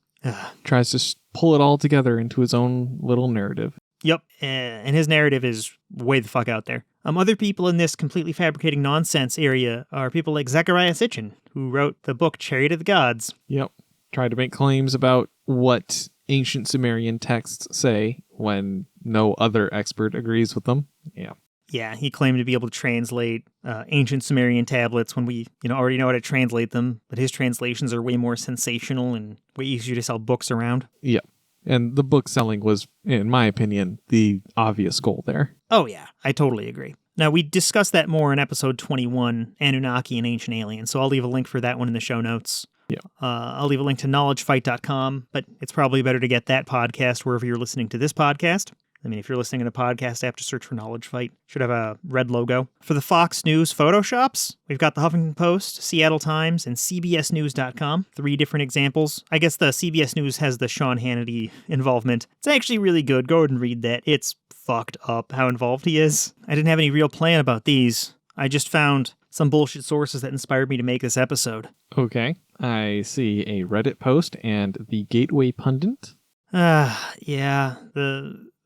Speaker 2: Tries to pull it all together into his own little narrative.
Speaker 1: Yep. And his narrative is way the fuck out there. Other people in this completely fabricating nonsense area are people like Zecharia Sitchin, who wrote the book Chariot of the Gods.
Speaker 2: Yep. Tried to make claims about what ancient Sumerian texts say when no other expert agrees with them. Yeah.
Speaker 1: Yeah, he claimed to be able to translate ancient Sumerian tablets when we already know how to translate them, but his translations are way more sensational and way easier to sell books around.
Speaker 2: Yeah. And the book selling was, in my opinion, the obvious goal there.
Speaker 1: Oh yeah, I totally agree. Now, we discussed that more in episode 21, Anunnaki and Ancient Aliens, so I'll leave a link for that one in the show notes.
Speaker 2: Yeah.
Speaker 1: I'll leave a link to knowledgefight.com, but it's probably better to get that podcast wherever you're listening to this podcast. I mean, if you're listening in a podcast app, just search for Knowledge Fight. Should have a red logo. For the Fox News Photoshops, we've got the Huffington Post, Seattle Times, and CBSNews.com. 3 different examples. I guess the CBS News has the Sean Hannity involvement. It's actually really good. Go ahead and read that. It's fucked up how involved he is. I didn't have any real plan about these. I just found some bullshit sources that inspired me to make this episode.
Speaker 2: Okay. I see a Reddit post and the Gateway Pundit.
Speaker 1: Yeah.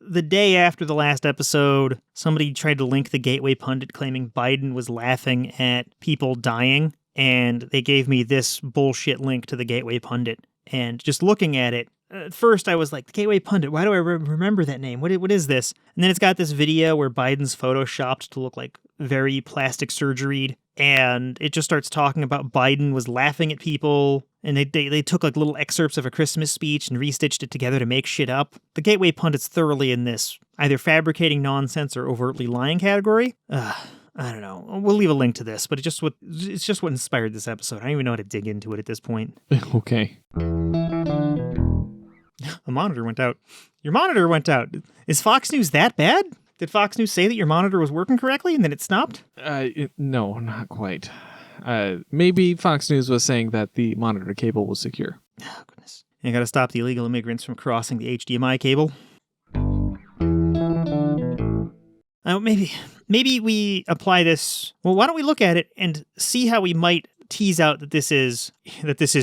Speaker 1: The day after the last episode, somebody tried to link the Gateway Pundit claiming Biden was laughing at people dying, and they gave me this bullshit link to the Gateway Pundit. And just looking at it, at first I was like, the Gateway Pundit, why do I remember that name? What is this? And then it's got this video where Biden's photoshopped to look like very plastic surgeried, and it just starts talking about Biden was laughing at people, and they took like little excerpts of a Christmas speech and restitched it together to make shit up. The Gateway Pundit's thoroughly in this either fabricating nonsense or overtly lying category. I don't know. We'll leave a link to this, but it's just what inspired this episode. I don't even know how to dig into it at this point.
Speaker 2: Okay.
Speaker 1: A monitor went out. Your monitor went out. Is Fox News that bad? Did Fox News say that your monitor was working correctly and then it stopped?
Speaker 2: No, not quite. Maybe Fox News was saying that the monitor cable was secure.
Speaker 1: Oh, goodness. You gotta stop the illegal immigrants from crossing the HDMI cable. Maybe we apply this. Well, why don't we look at it and see how we might tease out that this is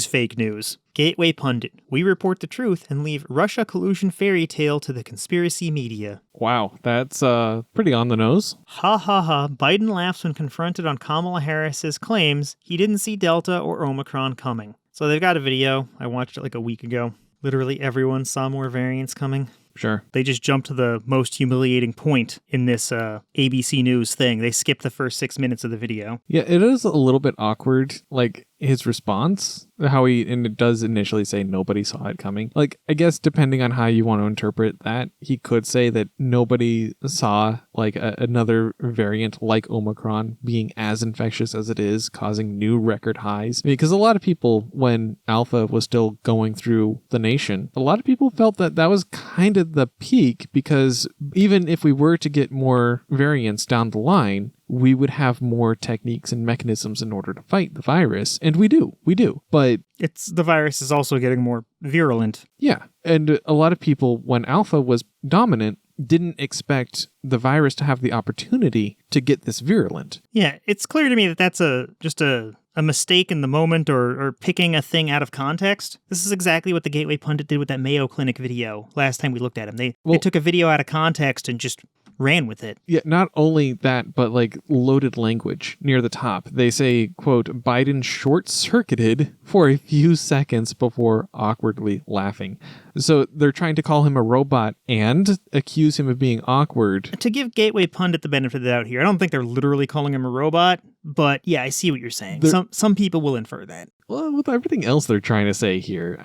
Speaker 1: fake news. Gateway Pundit. We report the truth and leave Russia collusion fairy tale to the conspiracy media.
Speaker 2: Wow, that's pretty on the nose.
Speaker 1: Ha ha ha. Biden laughs when confronted on Kamala Harris's claims he didn't see Delta or Omicron coming. So they've got a video. I watched it like a week ago. Literally everyone saw more variants coming.
Speaker 2: Sure.
Speaker 1: They just jumped to the most humiliating point in this ABC News thing. They skipped the first 6 minutes of the video.
Speaker 2: Yeah, it is a little bit awkward, like his response, how it does initially say nobody saw it coming. Like, I guess depending on how you want to interpret that, he could say that nobody saw like another variant like Omicron being as infectious as it is, causing new record highs. Because a lot of people, when Alpha was still going through the nation, a lot of people felt that that was kind of the peak, because even if we were to get more variants down the line, we would have more techniques and mechanisms in order to fight the virus. And we do. But
Speaker 1: the virus is also getting more virulent.
Speaker 2: yeah. And a lot of people, when alpha was dominant, didn't expect the virus to have the opportunity to get this virulent.
Speaker 1: Yeah, it's clear to me that that's just a mistake in the moment or picking a thing out of context. This is exactly what the Gateway Pundit did with that Mayo Clinic video last time we looked at him. They took a video out of context and just ran with it.
Speaker 2: Yeah, not only that, but like loaded language near the top. They say, quote, Biden short-circuited for a few seconds before awkwardly laughing. So they're trying to call him a robot and accuse him of being awkward.
Speaker 1: To give Gateway Pundit the benefit of the doubt here, I don't think they're literally calling him a robot, but yeah, I see what you're saying. Some people will infer that.
Speaker 2: Well, with everything else they're trying to say here,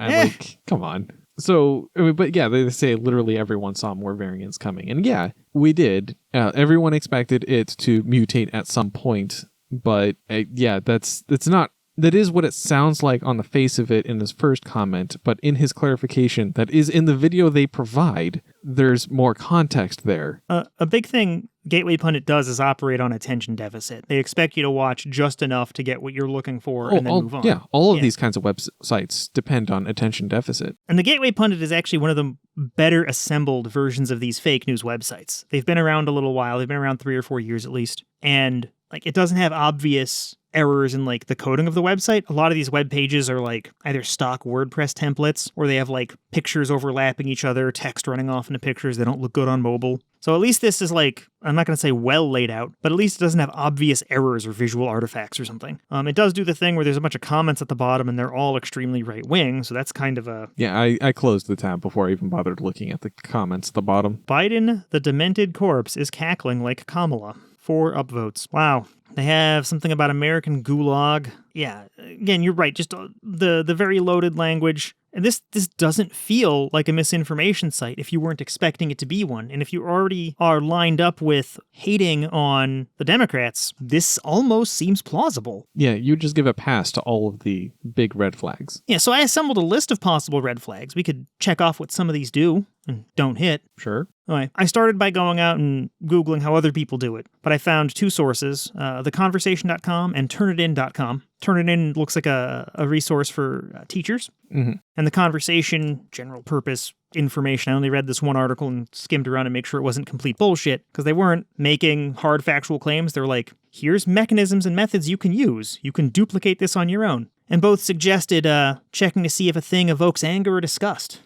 Speaker 2: come on. So, but yeah, they say literally everyone saw more variants coming. And yeah, we did. Everyone expected it to mutate at some point. But yeah, that is what it sounds like on the face of it in his first comment. But in his clarification, that is in the video they provide, there's more context there.
Speaker 1: A big thing Gateway Pundit does is operate on attention deficit. They expect you to watch just enough to get what you're looking for and then move on.
Speaker 2: Yeah, all of these kinds of websites depend on attention deficit.
Speaker 1: And the Gateway Pundit is actually one of the better assembled versions of these fake news websites. They've been around a little while. They've been around 3 or 4 years at least. And it doesn't have obvious errors in the coding of the website. A lot of these web pages are either stock WordPress templates or they have pictures overlapping each other, text running off into pictures. They don't look good on mobile. So at least this is I'm not going to say well laid out, but at least it doesn't have obvious errors or visual artifacts or something. It does do the thing where there's a bunch of comments at the bottom and they're all extremely right wing. So that's kind of a...
Speaker 2: Yeah, I closed the tab before I even bothered looking at the comments at the bottom.
Speaker 1: Biden, the demented corpse, is cackling like Kamala. 4 upvotes. Wow. They have something about American gulag. Yeah, again, you're right. Just the very loaded language. And this doesn't feel like a misinformation site if you weren't expecting it to be one. And if you already are lined up with hating on the Democrats, this almost seems plausible.
Speaker 2: Yeah, you just give a pass to all of the big red flags.
Speaker 1: Yeah, so I assembled a list of possible red flags. We could check off what some of these do and don't hit.
Speaker 2: Sure.
Speaker 1: Anyway, I started by going out and Googling how other people do it, but I found 2 sources, theconversation.com and turnitin.com. Turnitin looks like a resource for teachers.
Speaker 2: Mm-hmm.
Speaker 1: And The Conversation, general purpose information. I only read this one article and skimmed around to make sure it wasn't complete bullshit, because they weren't making hard factual claims. They're like, here's mechanisms and methods you can use. You can duplicate this on your own. And both suggested checking to see if a thing evokes anger or disgust.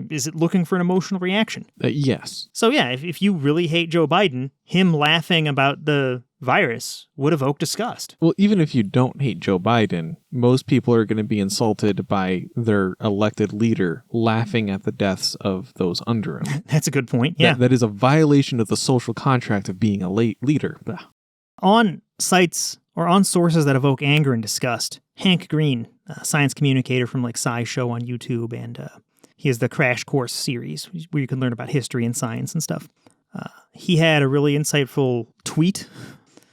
Speaker 1: Is it looking for an emotional reaction?
Speaker 2: Yes.
Speaker 1: So yeah, if you really hate Joe Biden, him laughing about the virus would evoke disgust.
Speaker 2: Well, even if you don't hate Joe Biden, most people are going to be insulted by their elected leader laughing at the deaths of those under him.
Speaker 1: That's a good point, yeah.
Speaker 2: That is a violation of the social contract of being a leader. Blah.
Speaker 1: On sites or on sources that evoke anger and disgust, Hank Green, a science communicator from SciShow on YouTube, and he has the Crash Course series where you can learn about history and science and stuff. He had a really insightful tweet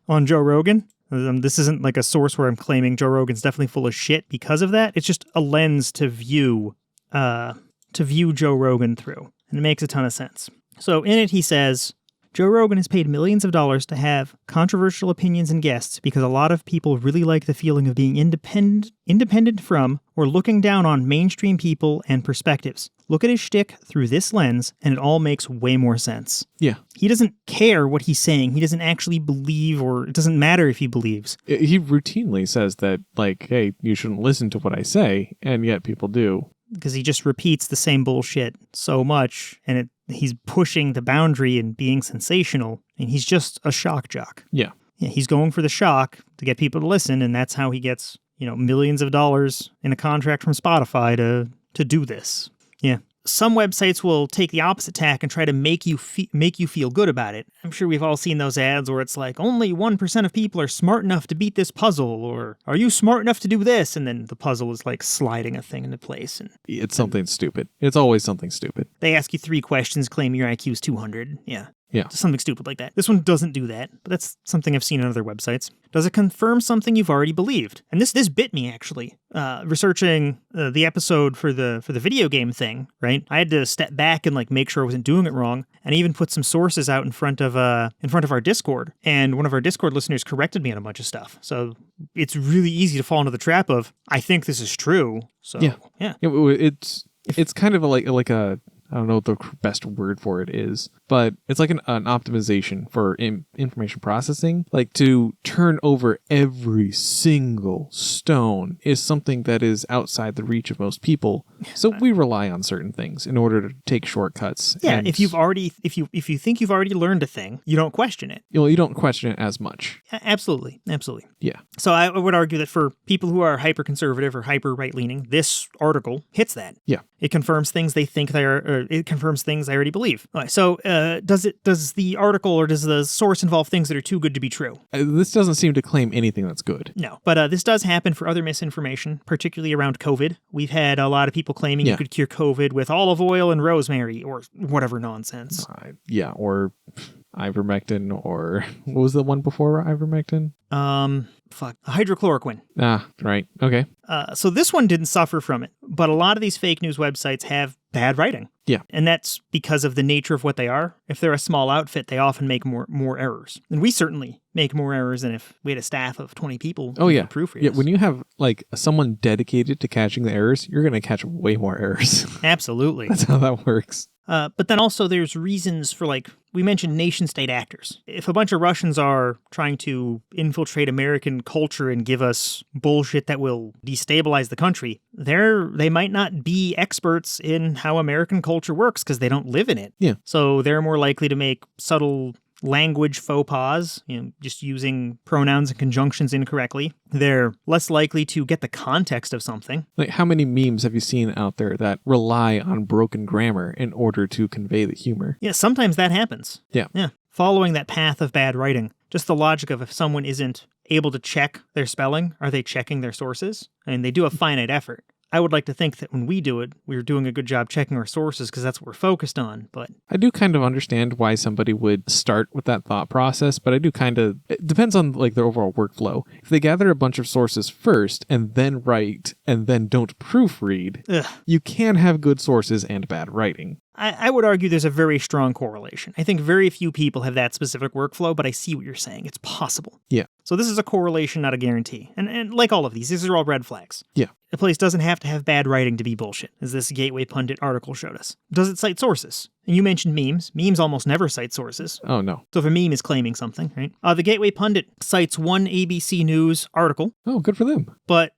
Speaker 1: on Joe Rogan. This isn't a source where I'm claiming Joe Rogan's definitely full of shit because of that. It's just a lens to view Joe Rogan through, and it makes a ton of sense. So in it, he says, Joe Rogan has paid millions of dollars to have controversial opinions and guests because a lot of people really like the feeling of being independent from or looking down on mainstream people and perspectives. Look at his shtick through this lens, and it all makes way more sense.
Speaker 2: Yeah.
Speaker 1: He doesn't care what he's saying. He doesn't actually believe, or it doesn't matter if he believes.
Speaker 2: He routinely says that, hey, you shouldn't listen to what I say, and yet people do.
Speaker 1: Because he just repeats the same bullshit so much, and he's pushing the boundary and being sensational, and he's just a shock jock.
Speaker 2: Yeah.
Speaker 1: Yeah, he's going for the shock to get people to listen, and that's how he gets, millions of dollars in a contract from Spotify to do this. Yeah. Some websites will take the opposite tack and try to make you feel good about it. I'm sure we've all seen those ads where it's like, only 1% of people are smart enough to beat this puzzle, or are you smart enough to do this? And then the puzzle is sliding a thing into place. And
Speaker 2: it's something stupid. It's always something stupid.
Speaker 1: They ask you 3 questions, claim your IQ is 200. Yeah.
Speaker 2: Yeah.
Speaker 1: Something stupid like that. This one doesn't do that, but that's something I've seen on other websites. Does it confirm something you've already believed? And this bit me, actually. Researching the episode for the video game thing, right? I had to step back and make sure I wasn't doing it wrong, and even put some sources out in front of our Discord. And one of our Discord listeners corrected me on a bunch of stuff. So it's really easy to fall into the trap of, I think this is true. So yeah.
Speaker 2: It's kind of like a I don't know what the best word for it is, but it's like an optimization for information processing. Like, to turn over every single stone is something that is outside the reach of most people. So we rely on certain things in order to take shortcuts.
Speaker 1: Yeah, if you think you've already learned a thing, you don't question it.
Speaker 2: You don't question it as much.
Speaker 1: Absolutely.
Speaker 2: Yeah.
Speaker 1: So I would argue that for people who are hyper-conservative or hyper-right-leaning, this article hits that.
Speaker 2: Yeah.
Speaker 1: It confirms things they think it confirms things I already believe. All right, so does the article or does the source involve things that are too good to be true?
Speaker 2: This doesn't seem to claim anything that's good.
Speaker 1: No, but this does happen for other misinformation, particularly around COVID. We've had a lot of people claiming you could cure COVID with olive oil and rosemary or whatever nonsense.
Speaker 2: Or ivermectin, or what was the one before ivermectin?
Speaker 1: Hydrochloroquine.
Speaker 2: Right. Okay.
Speaker 1: So this one didn't suffer from it, but a lot of these fake news websites have bad writing.
Speaker 2: Yeah.
Speaker 1: And that's because of the nature of what they are. If they're a small outfit, they often make more errors. And we certainly make more errors than if we had a staff of 20 people.
Speaker 2: Oh, yeah.
Speaker 1: Proofread.
Speaker 2: Yeah. When you have someone dedicated to catching the errors, you're going to catch way more errors.
Speaker 1: Absolutely.
Speaker 2: That's how that works.
Speaker 1: But then also there's reasons for, we mentioned nation-state actors. If a bunch of Russians are trying to infiltrate American culture and give us bullshit that will destabilize the country, they might not be experts in how American culture works because they don't live in it.
Speaker 2: Yeah.
Speaker 1: So they're more likely to make subtle language faux pas, just using pronouns and conjunctions incorrectly. They're less likely to get the context of something.
Speaker 2: How many memes have you seen out there that rely on broken grammar in order to convey the humor?
Speaker 1: Yeah, sometimes that happens.
Speaker 2: Yeah.
Speaker 1: Following that path of bad writing, just the logic of if someone isn't able to check their spelling, are they checking their sources? And they do a finite effort. I would like to think that when we do it, we're doing a good job checking our sources because that's what we're focused on, but...
Speaker 2: I do kind of understand why somebody would start with that thought process, but it depends on their overall workflow. If they gather a bunch of sources first and then write and then don't proofread, you can have good sources and bad writing.
Speaker 1: I would argue there's a very strong correlation. I think very few people have that specific workflow, but I see what you're saying. It's possible.
Speaker 2: Yeah.
Speaker 1: So this is a correlation, not a guarantee. And like all of these are all red flags.
Speaker 2: Yeah.
Speaker 1: A place doesn't have to have bad writing to be bullshit, as this Gateway Pundit article showed us. Does it cite sources? And you mentioned memes. Memes almost never cite sources.
Speaker 2: Oh, no.
Speaker 1: So if a meme is claiming something, right? The Gateway Pundit cites one ABC News article.
Speaker 2: Oh, good for them.
Speaker 1: One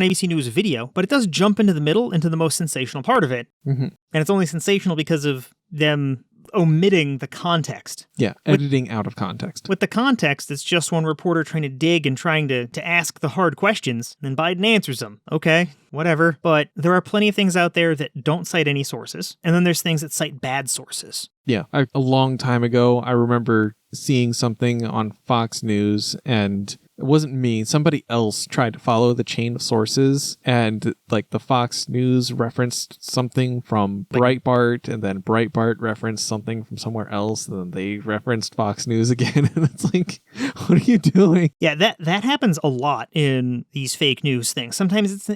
Speaker 1: ABC News video, but it does jump into the middle, into the most sensational part of it.
Speaker 2: Mm-hmm.
Speaker 1: And it's only sensational because of them omitting the context.
Speaker 2: Yeah, editing out of context.
Speaker 1: With the context, it's just one reporter trying to dig and trying to ask the hard questions, and Biden answers them. Okay, whatever. But there are plenty of things out there that don't cite any sources, and then there's things that cite bad sources.
Speaker 2: Yeah, a long time ago, I remember seeing something on Fox News, and it wasn't me. Somebody else tried to follow the chain of sources, and the Fox News referenced something from Breitbart, and then Breitbart referenced something from somewhere else, and then they referenced Fox News again. And it's what are you doing?
Speaker 1: Yeah, that happens a lot in these fake news things. Sometimes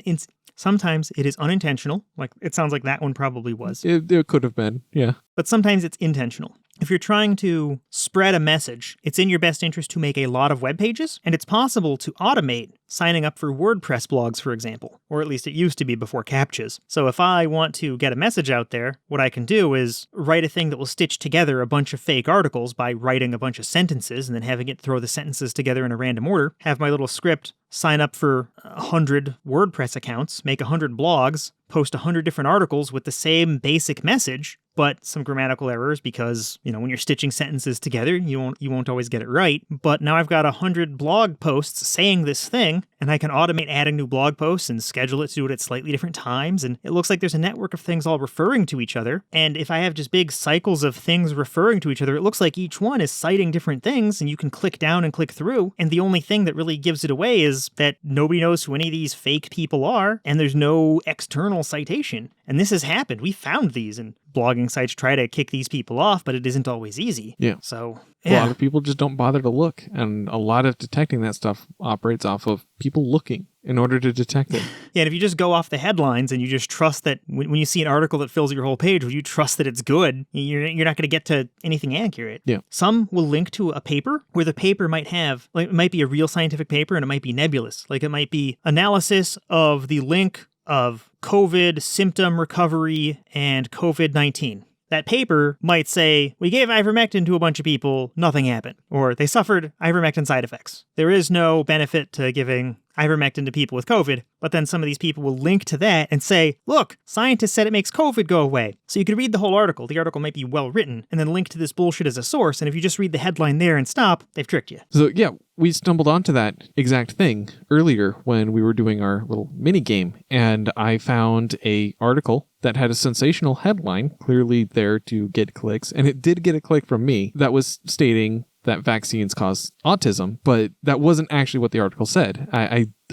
Speaker 1: sometimes it is unintentional. It sounds like that one probably was.
Speaker 2: It could have been, yeah.
Speaker 1: But sometimes it's intentional. If you're trying to spread a message, it's in your best interest to make a lot of web pages, and it's possible to automate signing up for WordPress blogs, for example, or at least it used to be before CAPTCHAs. So if I want to get a message out there, what I can do is write a thing that will stitch together a bunch of fake articles by writing a bunch of sentences and then having it throw the sentences together in a random order, have my little script sign up for 100 WordPress accounts, make 100 blogs, post 100 different articles with the same basic message, but some grammatical errors because, when you're stitching sentences together, you won't always get it right. But now I've got 100 blog posts saying this thing, and I can automate adding new blog posts and schedule it to do it at slightly different times. And it looks like there's a network of things all referring to each other. And if I have just big cycles of things referring to each other, it looks like each one is citing different things, and you can click down and click through. And the only thing that really gives it away is that nobody knows who any of these fake people are, and there's no external citation. And this has happened. We found these, and blogging sites try to kick these people off, but it isn't always easy.
Speaker 2: Yeah.
Speaker 1: So,
Speaker 2: a lot of people just don't bother to look, and a lot of detecting that stuff operates off of people looking in order to detect it.
Speaker 1: Yeah, and if you just go off the headlines and you just trust that when you see an article that fills your whole page, you trust that it's good, you're not going to get to anything accurate.
Speaker 2: Yeah.
Speaker 1: Some will link to a paper where the paper might have, like, it might be a real scientific paper and it might be nebulous. Like, it might be analysis of the link of COVID symptom recovery and COVID-19. That paper might say, we gave ivermectin to a bunch of people, nothing happened. Or they suffered ivermectin side effects. There is no benefit to giving ivermectin to people with COVID, but then some of these people will link to that and say, look, scientists said it makes COVID go away. So you could read the whole article. The article might be well written, and then link to this bullshit as a source, and if you just read the headline there and stop, they've tricked you.
Speaker 2: So yeah, we stumbled onto that exact thing earlier when we were doing our little mini game, and I found a article that had a sensational headline, clearly there to get clicks, and it did get a click from me, that was stating that vaccines cause autism, but that wasn't actually what the article said.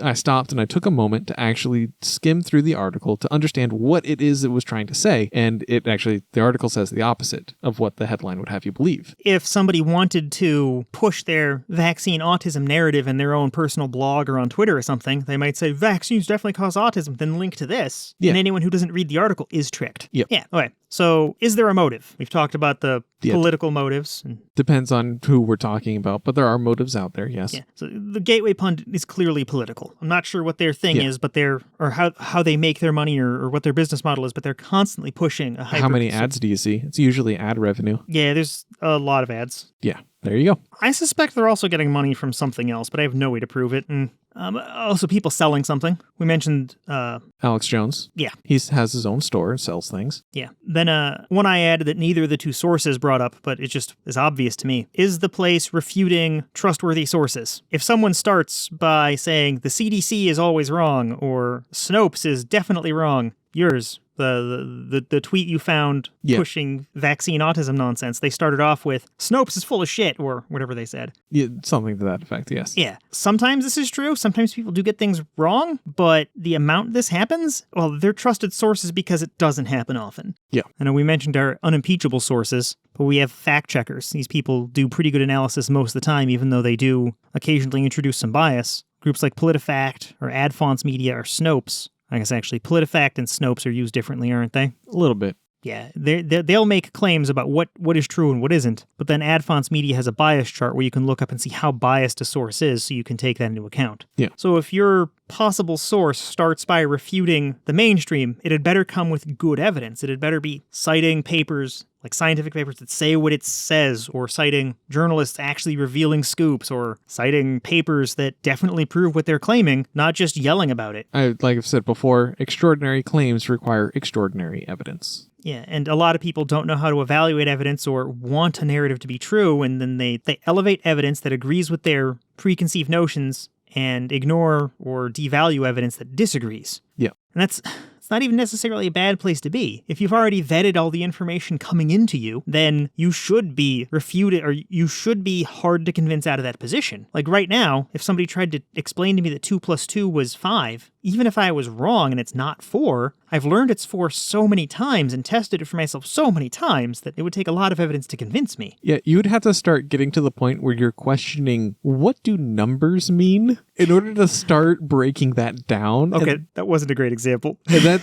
Speaker 2: I stopped and I took a moment to actually skim through the article to understand what it is it was trying to say, and the article says the opposite of what the headline would have you believe.
Speaker 1: If somebody wanted to push their vaccine autism narrative in their own personal blog or on Twitter or something, they might say, vaccines definitely cause autism, then link to this.
Speaker 2: Yeah.
Speaker 1: And anyone who doesn't read the article is tricked.
Speaker 2: Yep.
Speaker 1: Yeah, okay. So is there a motive? We've talked about the political motives.
Speaker 2: Depends on who we're talking about, but there are motives out there, yes.
Speaker 1: Yeah. So the Gateway Pundit is clearly political. I'm not sure what their thing is, but how they make their money or what their business model is, but they're constantly pushing a hyper.
Speaker 2: How many ads do you see? It's usually ad revenue.
Speaker 1: Yeah, there's a lot of ads.
Speaker 2: Yeah, there you go.
Speaker 1: I suspect they're also getting money from something else, but I have no way to prove it. And also people selling something. We mentioned
Speaker 2: Alex Jones.
Speaker 1: Yeah.
Speaker 2: He has his own store and sells things.
Speaker 1: Yeah. Then one I added that neither of the two sources brought up, but it just is obvious to me. Is the place refuting trustworthy sources? If someone starts by saying the CDC is always wrong or Snopes is definitely wrong, yours, the tweet you found pushing vaccine autism nonsense, they started off with Snopes is full of shit or whatever they said.
Speaker 2: Yeah, something to that effect, yes.
Speaker 1: Yeah. Sometimes this is true. Sometimes people do get things wrong, but the amount this happens, well, they're trusted sources because it doesn't happen often.
Speaker 2: Yeah.
Speaker 1: I know we mentioned our unimpeachable sources, but we have fact checkers. These people do pretty good analysis most of the time, even though they do occasionally introduce some bias. Groups like PolitiFact or AdFonts Media or Snopes. I guess actually PolitiFact and Snopes are used differently, aren't they?
Speaker 2: A little bit.
Speaker 1: Yeah, they'll make claims about what is true and what isn't, but then AdFonts Media has a bias chart where you can look up and see how biased a source is so you can take that into account.
Speaker 2: Yeah.
Speaker 1: So if your possible source starts by refuting the mainstream, it had better come with good evidence. It had better be citing papers, like scientific papers that say what it says, or citing journalists actually revealing scoops, or citing papers that definitely prove what they're claiming, not just yelling about it.
Speaker 2: Like I've said before, extraordinary claims require extraordinary evidence.
Speaker 1: Yeah, and a lot of people don't know how to evaluate evidence or want a narrative to be true, and then they elevate evidence that agrees with their preconceived notions and ignore or devalue evidence that disagrees.
Speaker 2: Yeah.
Speaker 1: And it's not even necessarily a bad place to be. If you've already vetted all the information coming into you, then you should be refuted, or you should be hard to convince out of that position. Like right now, if somebody tried to explain to me that 2 + 2 was 5, even if I was wrong and it's not 4, I've learned it's 4 so many times and tested it for myself so many times that it would take a lot of evidence to convince me.
Speaker 2: Yeah, you would have to start getting to the point where you're questioning, what do numbers mean? In order to start breaking that down.
Speaker 1: Okay, that wasn't a great example.
Speaker 2: And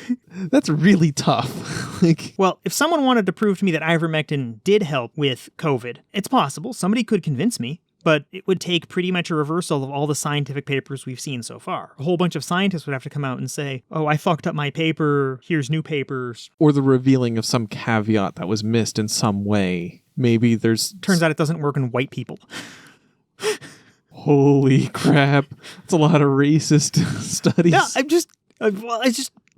Speaker 2: that's really tough.
Speaker 1: Well, if someone wanted to prove to me that ivermectin did help with COVID, it's possible. Somebody could convince me. But it would take pretty much a reversal of all the scientific papers we've seen so far. A whole bunch of scientists would have to come out and say, oh, I fucked up my paper, here's new papers.
Speaker 2: Or the revealing of some caveat that was missed in some way. Maybe there's...
Speaker 1: Turns out it doesn't work in white people.
Speaker 2: Holy crap. That's a lot of racist studies.
Speaker 1: Yeah,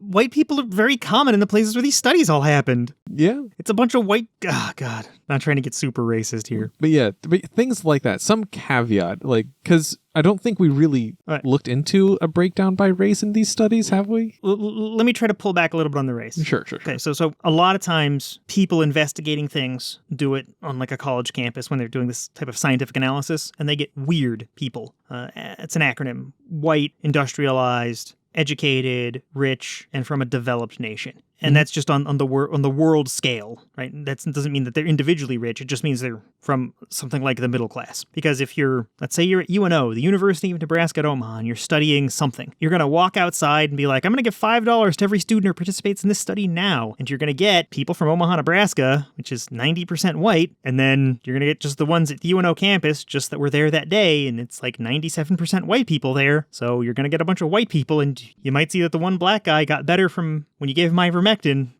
Speaker 1: white people are very common in the places where these studies all happened.
Speaker 2: Yeah.
Speaker 1: It's a bunch of white... Oh, God. Not trying to get super racist here.
Speaker 2: But yeah, things like that. Some caveat. Like, because I don't think we really
Speaker 1: Right.
Speaker 2: looked into a breakdown by race in these studies, have we?
Speaker 1: Let me try to pull back a little bit on the race.
Speaker 2: Sure.
Speaker 1: Okay, so a lot of times people investigating things do it on like a college campus when they're doing this type of scientific analysis, and they get weird people. It's an acronym: white, industrialized, educated, rich, and from a developed nation. And that's just on the world scale, right? That doesn't mean that they're individually rich. It just means they're from something like the middle class. Because if let's say you're at UNO, the University of Nebraska at Omaha, and you're studying something, you're going to walk outside and be like, I'm going to give $5 to every student who participates in this study now. And you're going to get people from Omaha, Nebraska, which is 90% white. And then you're going to get just the ones at the UNO campus, just that were there that day. And it's like 97% white people there. So you're going to get a bunch of white people. And you might see that the one black guy got better from when you gave him ivermectin,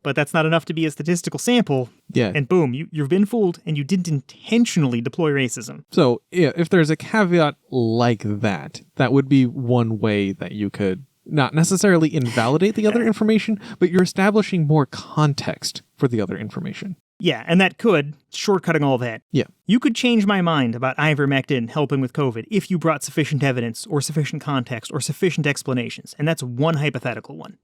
Speaker 1: but that's not enough to be a statistical sample.
Speaker 2: Yeah.
Speaker 1: And boom, you've been fooled, and you didn't intentionally deploy racism.
Speaker 2: So, yeah, if there's a caveat like that, that would be one way that you could not necessarily invalidate the other information, but you're establishing more context for the other information.
Speaker 1: Yeah, and that could, shortcutting all that.
Speaker 2: Yeah.
Speaker 1: You could change my mind about ivermectin helping with COVID if you brought sufficient evidence or sufficient context or sufficient explanations, and that's one hypothetical one.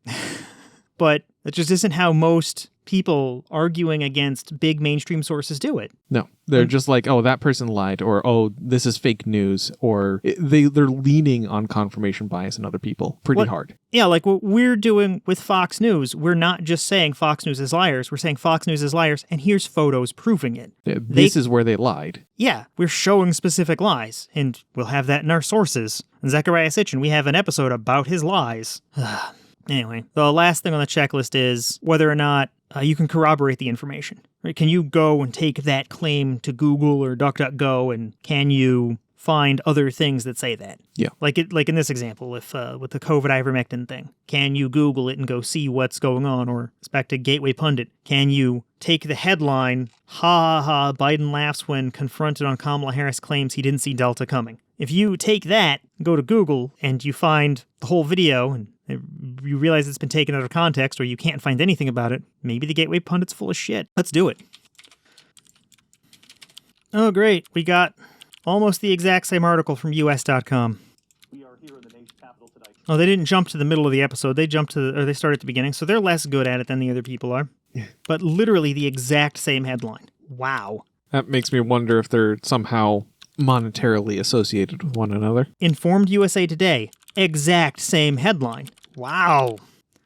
Speaker 1: But that just isn't how most people arguing against big mainstream sources do it.
Speaker 2: No, they're just like, oh, that person lied, or oh, this is fake news, or they're leaning on confirmation bias in other people pretty hard.
Speaker 1: Yeah, like what we're doing with Fox News, we're not just saying Fox News is liars, we're saying Fox News is liars, and here's photos proving it.
Speaker 2: This is where they lied.
Speaker 1: Yeah, we're showing specific lies, and we'll have that in our sources. And Zechariah Sitchin, we have an episode about his lies. Anyway, the last thing on the checklist is whether or not you can corroborate the information. Right? Can you go and take that claim to Google or DuckDuckGo, and can you find other things that say that?
Speaker 2: Yeah.
Speaker 1: Like in this example, if with the COVID ivermectin thing, can you Google it and go see what's going on? Or it's back to Gateway Pundit. Can you take the headline, ha ha ha, Biden laughs when confronted on Kamala Harris claims he didn't see Delta coming? If you take that, go to Google, and you find the whole video, and you realize it's been taken out of context, or you can't find anything about it, maybe the Gateway Pundit's full of shit. Let's do it. Oh, great. We got almost the exact same article from US.com.
Speaker 3: We are here in the nation's capital tonight.
Speaker 1: Oh, they didn't jump to the middle of the episode. They jumped they start at the beginning, so they're less good at it than the other people are. But literally the exact same headline. Wow.
Speaker 2: That makes me wonder if they're somehow monetarily associated with one another.
Speaker 1: Informed USA Today. Exact same headline. Wow.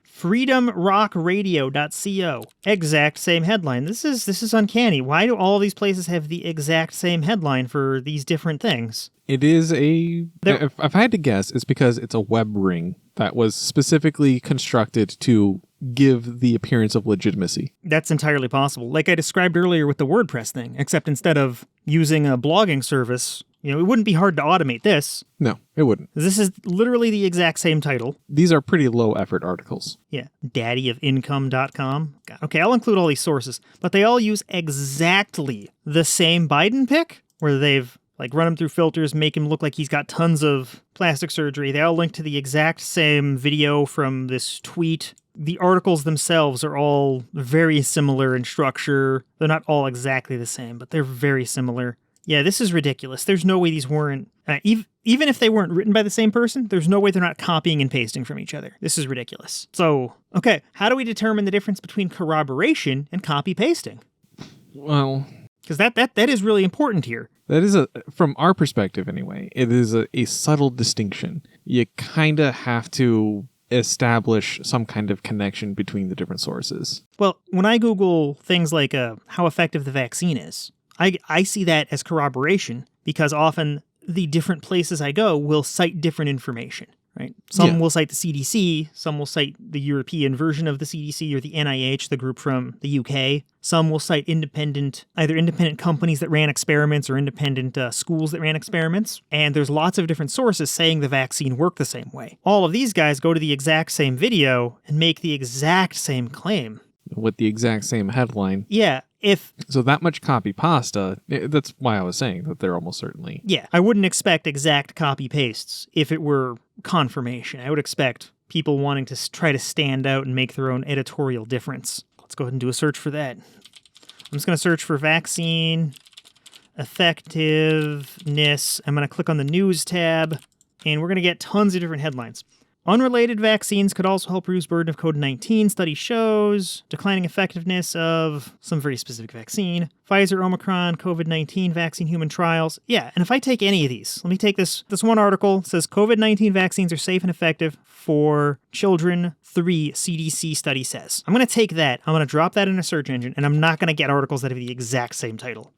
Speaker 1: freedomrockradio.co. Exact same headline. This is uncanny. Why do all these places have the exact same headline for these different things?
Speaker 2: It is if I had to guess, it's because it's a web ring that was specifically constructed to give the appearance of legitimacy.
Speaker 1: That's entirely possible. Like I described earlier with the WordPress thing, except instead of using a blogging service, it wouldn't be hard to automate this.
Speaker 2: No, it wouldn't.
Speaker 1: This is literally the exact same title.
Speaker 2: These are pretty low effort articles.
Speaker 1: Yeah, daddyofincome.com. Okay, I'll include all these sources, but they all use exactly the same Biden pic, where they've run him through filters, make him look like he's got tons of plastic surgery. They all link to the exact same video from this tweet. The articles themselves are all very similar in structure. They're not all exactly the same, but they're very similar. Yeah, this is ridiculous. There's no way these weren't, even if they weren't written by the same person, there's no way they're not copying and pasting from each other. This is ridiculous. So, okay, how do we determine the difference between corroboration and copy pasting?
Speaker 2: Well,
Speaker 1: because that is really important here.
Speaker 2: That is from our perspective anyway, it is a subtle distinction. You kind of have to establish some kind of connection between the different sources.
Speaker 1: Well, when I Google things like how effective the vaccine is, I see that as corroboration, because often the different places I go will cite different information, right? Some will cite the CDC, some will cite the European version of the CDC or the NIH, the group from the UK. Some will cite either independent companies that ran experiments or independent schools that ran experiments. And there's lots of different sources saying the vaccine worked the same way. All of these guys go to the exact same video and make the exact same claim.
Speaker 2: With the exact same headline.
Speaker 1: Yeah.
Speaker 2: So that much copy pasta, that's why I was saying that they're almost certainly.
Speaker 1: Yeah, I wouldn't expect exact copy pastes if it were confirmation. I would expect people wanting to try to stand out and make their own editorial difference. Let's go ahead and do a search for that. I'm just going to search for vaccine effectiveness. I'm going to click on the news tab, and we're going to get tons of different headlines. Unrelated vaccines could also help reduce burden of COVID-19. Study shows declining effectiveness of some very specific vaccine. Pfizer, Omicron, COVID-19 vaccine human trials. Yeah, and if I take any of these, let me take this one article. It says COVID-19 vaccines are safe and effective for children, 3 CDC study says. I'm going to take that. I'm going to drop that in a search engine, and I'm not going to get articles that have the exact same title.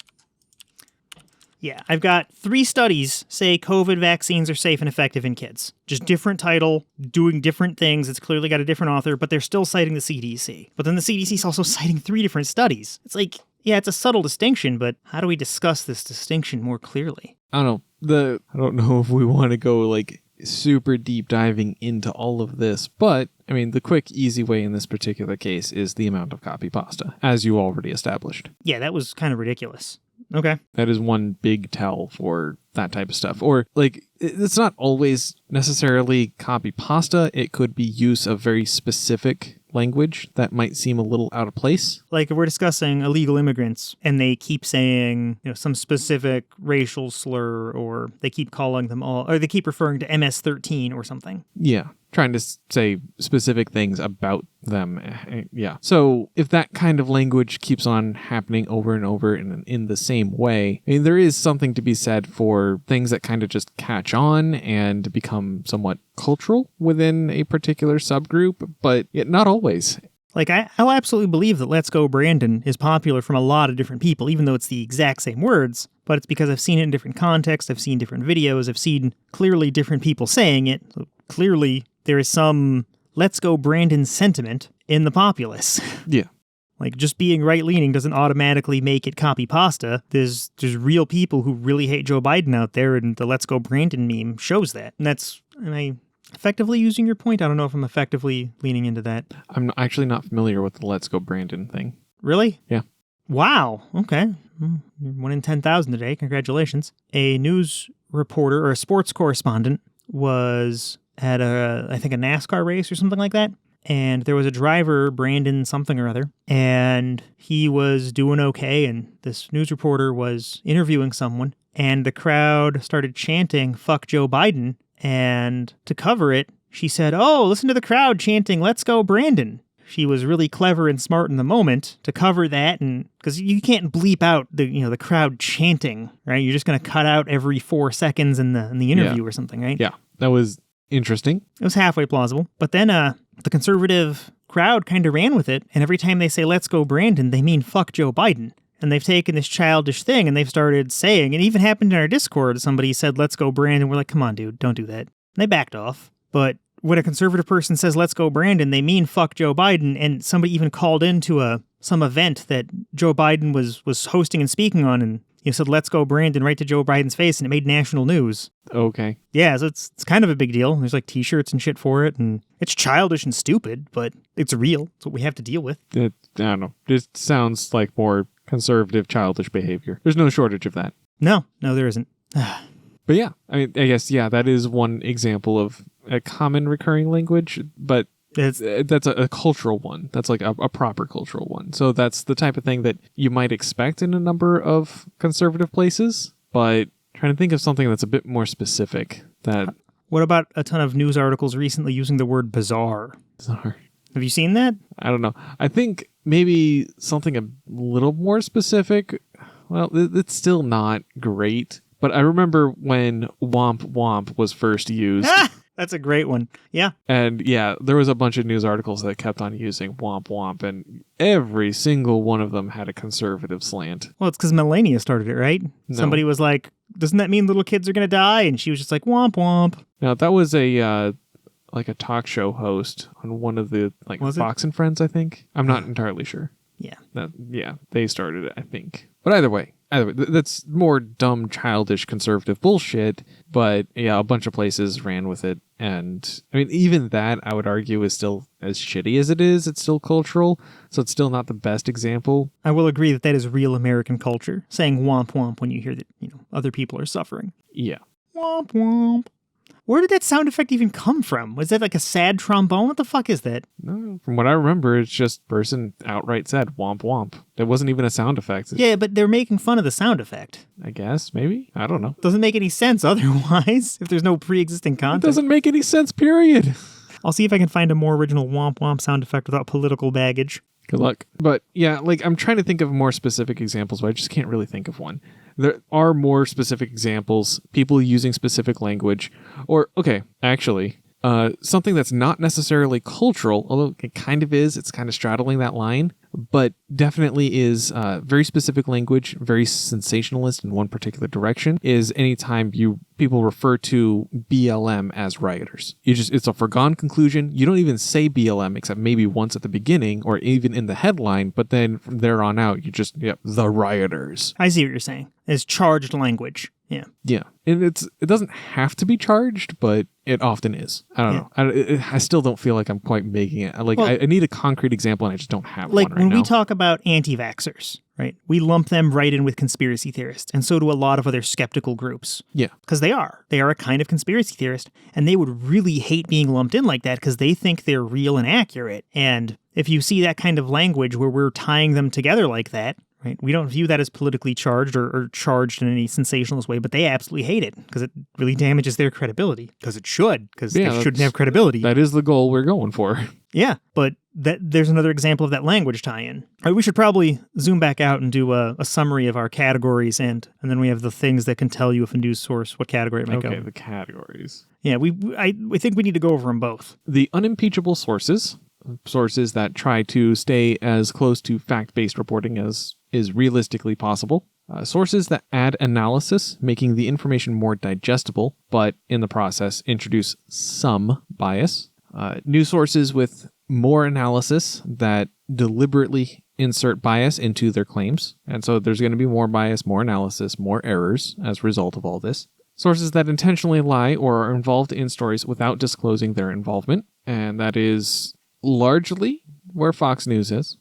Speaker 1: Yeah, I've got 3 studies say COVID vaccines are safe and effective in kids. Just different title, doing different things. It's clearly got a different author, but they're still citing the CDC. But then the CDC is also citing 3 different studies. It's like, yeah, it's a subtle distinction, but how do we discuss this distinction more clearly?
Speaker 2: I don't know. I don't know if we want to go like super deep diving into all of this, but I mean, the quick, easy way in this particular case is the amount of copy pasta, as you already established.
Speaker 1: Yeah, that was kind of ridiculous. Okay.
Speaker 2: That is one big tell for that type of stuff. Or, like, it's not always necessarily copy pasta. It could be use of very specific language that might seem a little out of place.
Speaker 1: Like if we're discussing illegal immigrants and they keep saying, some specific racial slur, or they keep calling them all, or they keep referring to MS-13 or something.
Speaker 2: Yeah. Trying to say specific things about them. Yeah. So if that kind of language keeps on happening over and over in the same way, I mean, there is something to be said for things that kind of just catch on and become somewhat cultural within a particular subgroup, but not always.
Speaker 1: Like, I'll absolutely believe that Let's Go Brandon is popular from a lot of different people, even though it's the exact same words, but it's because I've seen it in different contexts, I've seen different videos, I've seen clearly different people saying it, so clearly there is some Let's Go Brandon sentiment in the populace.
Speaker 2: Yeah.
Speaker 1: Like, just being right-leaning doesn't automatically make it copy pasta. There's real people who really hate Joe Biden out there, and the Let's Go Brandon meme shows that. And am I effectively using your point? I don't know if I'm effectively leaning into that.
Speaker 2: I'm actually not familiar with the Let's Go Brandon thing.
Speaker 1: Really?
Speaker 2: Yeah.
Speaker 1: Wow. Okay. You're 1 in 10,000 today. Congratulations. A news reporter or a sports correspondent was at I think a NASCAR race or something like that. And there was a driver, Brandon something or other, and he was doing okay. And this news reporter was interviewing someone, and the crowd started chanting, "Fuck Joe Biden." And to cover it, she said, "Oh, listen to the crowd chanting, 'Let's go, Brandon.'" She was really clever and smart in the moment to cover that, and because you can't bleep out the crowd chanting, right? You're just going to cut out every 4 seconds in the interview or something, right?
Speaker 2: Yeah, that was interesting.
Speaker 1: It was halfway plausible. But then the conservative crowd kind of ran with it, and every time they say, "Let's go, Brandon," they mean "fuck Joe Biden." And they've taken this childish thing and they've started saying, it even happened in our Discord, somebody said, "Let's go, Brandon." We're like, come on, dude, don't do that. And they backed off. But when a conservative person says, "Let's go, Brandon," they mean "fuck Joe Biden." And somebody even called into some event that Joe Biden was hosting and speaking on, and said, "Let's go, Brandon," right to Joe Biden's face, and it made national news.
Speaker 2: Okay.
Speaker 1: Yeah, so it's kind of a big deal. There's like t-shirts and shit for it, and it's childish and stupid, but it's real. It's what we have to deal with.
Speaker 2: I don't know. It sounds like more conservative, childish behavior. There's no shortage of that.
Speaker 1: No, there isn't.
Speaker 2: But yeah, I guess, that is one example of a common recurring language, but that's a cultural one. That's like a proper cultural one. So that's the type of thing that you might expect in a number of conservative places, but trying to think of something that's a bit more specific.
Speaker 1: What about a ton of news articles recently using the word bizarre?
Speaker 2: Bizarre.
Speaker 1: Have you seen that?
Speaker 2: I don't know. I think maybe something a little more specific. Well, it's still not great, but I remember when womp womp was first used.
Speaker 1: That's a great one. Yeah.
Speaker 2: And yeah, there was a bunch of news articles that kept on using womp womp, and every single one of them had a conservative slant.
Speaker 1: Well, it's because Melania started it, right?
Speaker 2: No.
Speaker 1: Somebody was like, "Doesn't that mean little kids are going to die?" And she was just like, "Womp womp."
Speaker 2: Now, that was a talk show host on one of the Fox and Friends, I think. I'm not entirely sure.
Speaker 1: Yeah.
Speaker 2: They started it, I think. But either way, that's more dumb, childish, conservative bullshit. But yeah, a bunch of places ran with it. And I mean, even that, I would argue, is still as shitty as it is. It's still cultural. So it's still not the best example.
Speaker 1: I will agree that is real American culture, saying womp womp when you hear that, other people are suffering.
Speaker 2: Yeah.
Speaker 1: Womp womp. Where did that sound effect even come from? Was that like a sad trombone? What the fuck is that?
Speaker 2: No, from what I remember, it's just person outright said womp womp. It wasn't even a sound effect.
Speaker 1: Yeah, but they're making fun of the sound effect.
Speaker 2: I guess, maybe? I don't know.
Speaker 1: Doesn't make any sense otherwise if there's no pre-existing
Speaker 2: It
Speaker 1: content.
Speaker 2: doesn't make any sense, period.
Speaker 1: I'll see if I can find a more original womp womp sound effect without political baggage.
Speaker 2: Good luck. But yeah, like I'm trying to think of more specific examples, but I just can't really think of one. There are more specific examples, people using specific language, or, okay, actually, something that's not necessarily cultural, although it kind of is, it's kind of straddling that line, but definitely is very specific language, very sensationalist in one particular direction, is anytime people refer to BLM as rioters. It's a foregone conclusion. You don't even say BLM except maybe once at the beginning or even in the headline, but then from there on out, the rioters.
Speaker 1: I see what you're saying. It's charged language. Yeah.
Speaker 2: Yeah. And it doesn't have to be charged, but it often is. I don't know. I still don't feel like I'm quite making it. I need a concrete example and I just don't have one right now.
Speaker 1: Like when we talk about anti-vaxxers, right? We lump them right in with conspiracy theorists, and so do a lot of other skeptical groups.
Speaker 2: Yeah.
Speaker 1: Because they are. They are a kind of conspiracy theorist, and they would really hate being lumped in like that because they think they're real and accurate. And if you see that kind of language where we're tying them together like that, right? We don't view that as politically charged or charged in any sensationalist way, but they absolutely hate it because it really damages their credibility. Because it should, because they shouldn't have credibility.
Speaker 2: That is the goal we're going for.
Speaker 1: Yeah, but there's another example of that language tie-in. All right, we should probably zoom back out and do a summary of our categories, and then we have the things that can tell you if a news source, what category it might go.
Speaker 2: Okay, the categories.
Speaker 1: Yeah, I think we need to go over them both.
Speaker 2: The unimpeachable sources that try to stay as close to fact-based reporting as is realistically possible. Sources that add analysis, making the information more digestible, but in the process introduce some bias. News sources with more analysis that deliberately insert bias into their claims. And so there's going to be more bias, more analysis, more errors as a result of all this. Sources that intentionally lie or are involved in stories without disclosing their involvement. And that is largely where Fox News is.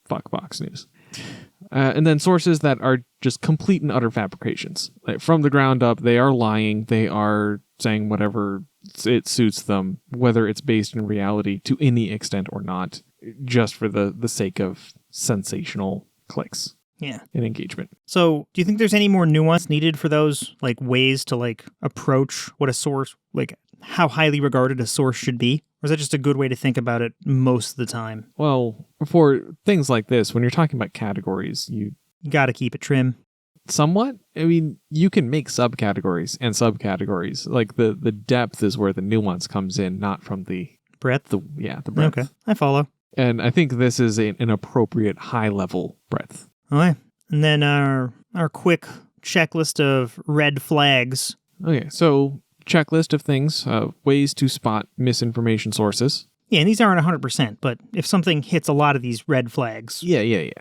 Speaker 2: Fuck Fox News. And then sources that are just complete and utter fabrications. Like from the ground up, they are lying. They are saying whatever it suits them, whether it's based in reality to any extent or not, just for the sake of sensational clicks.
Speaker 1: Yeah.
Speaker 2: And engagement.
Speaker 1: So do you think there's any more nuance needed for those like ways to like approach what a source, like how highly regarded a source should be? Or is that just a good way to think about it most of the time?
Speaker 2: Well, for things like this, when you're talking about categories, you
Speaker 1: got to keep it trim.
Speaker 2: Somewhat. I mean, you can make subcategories and subcategories. Like the depth is where the nuance comes in, not from the
Speaker 1: breadth.
Speaker 2: The breadth.
Speaker 1: Okay, I follow.
Speaker 2: And I think this is an appropriate high level breadth.
Speaker 1: Okay. And then our quick checklist of red flags.
Speaker 2: Okay, so checklist of things, ways to spot misinformation sources.
Speaker 1: Yeah, and these aren't 100%, but if something hits a lot of these red flags.
Speaker 2: Yeah.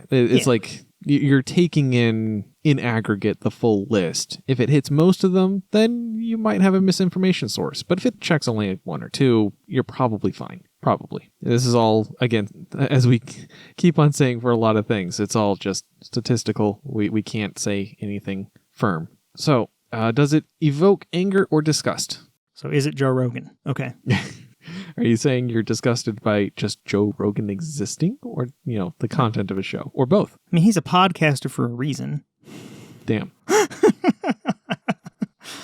Speaker 2: It's like you're taking in aggregate the full list. If it hits most of them, then you might have a misinformation source. But if it checks only one or two, you're probably fine. Probably. This is all, again, as we keep on saying for a lot of things, it's all just statistical. We can't say anything firm. So, does it evoke anger or disgust?
Speaker 1: So is it Joe Rogan? Okay.
Speaker 2: Are you saying you're disgusted by just Joe Rogan existing or, the content of a show? Or both?
Speaker 1: I mean, he's a podcaster for a reason.
Speaker 2: Damn.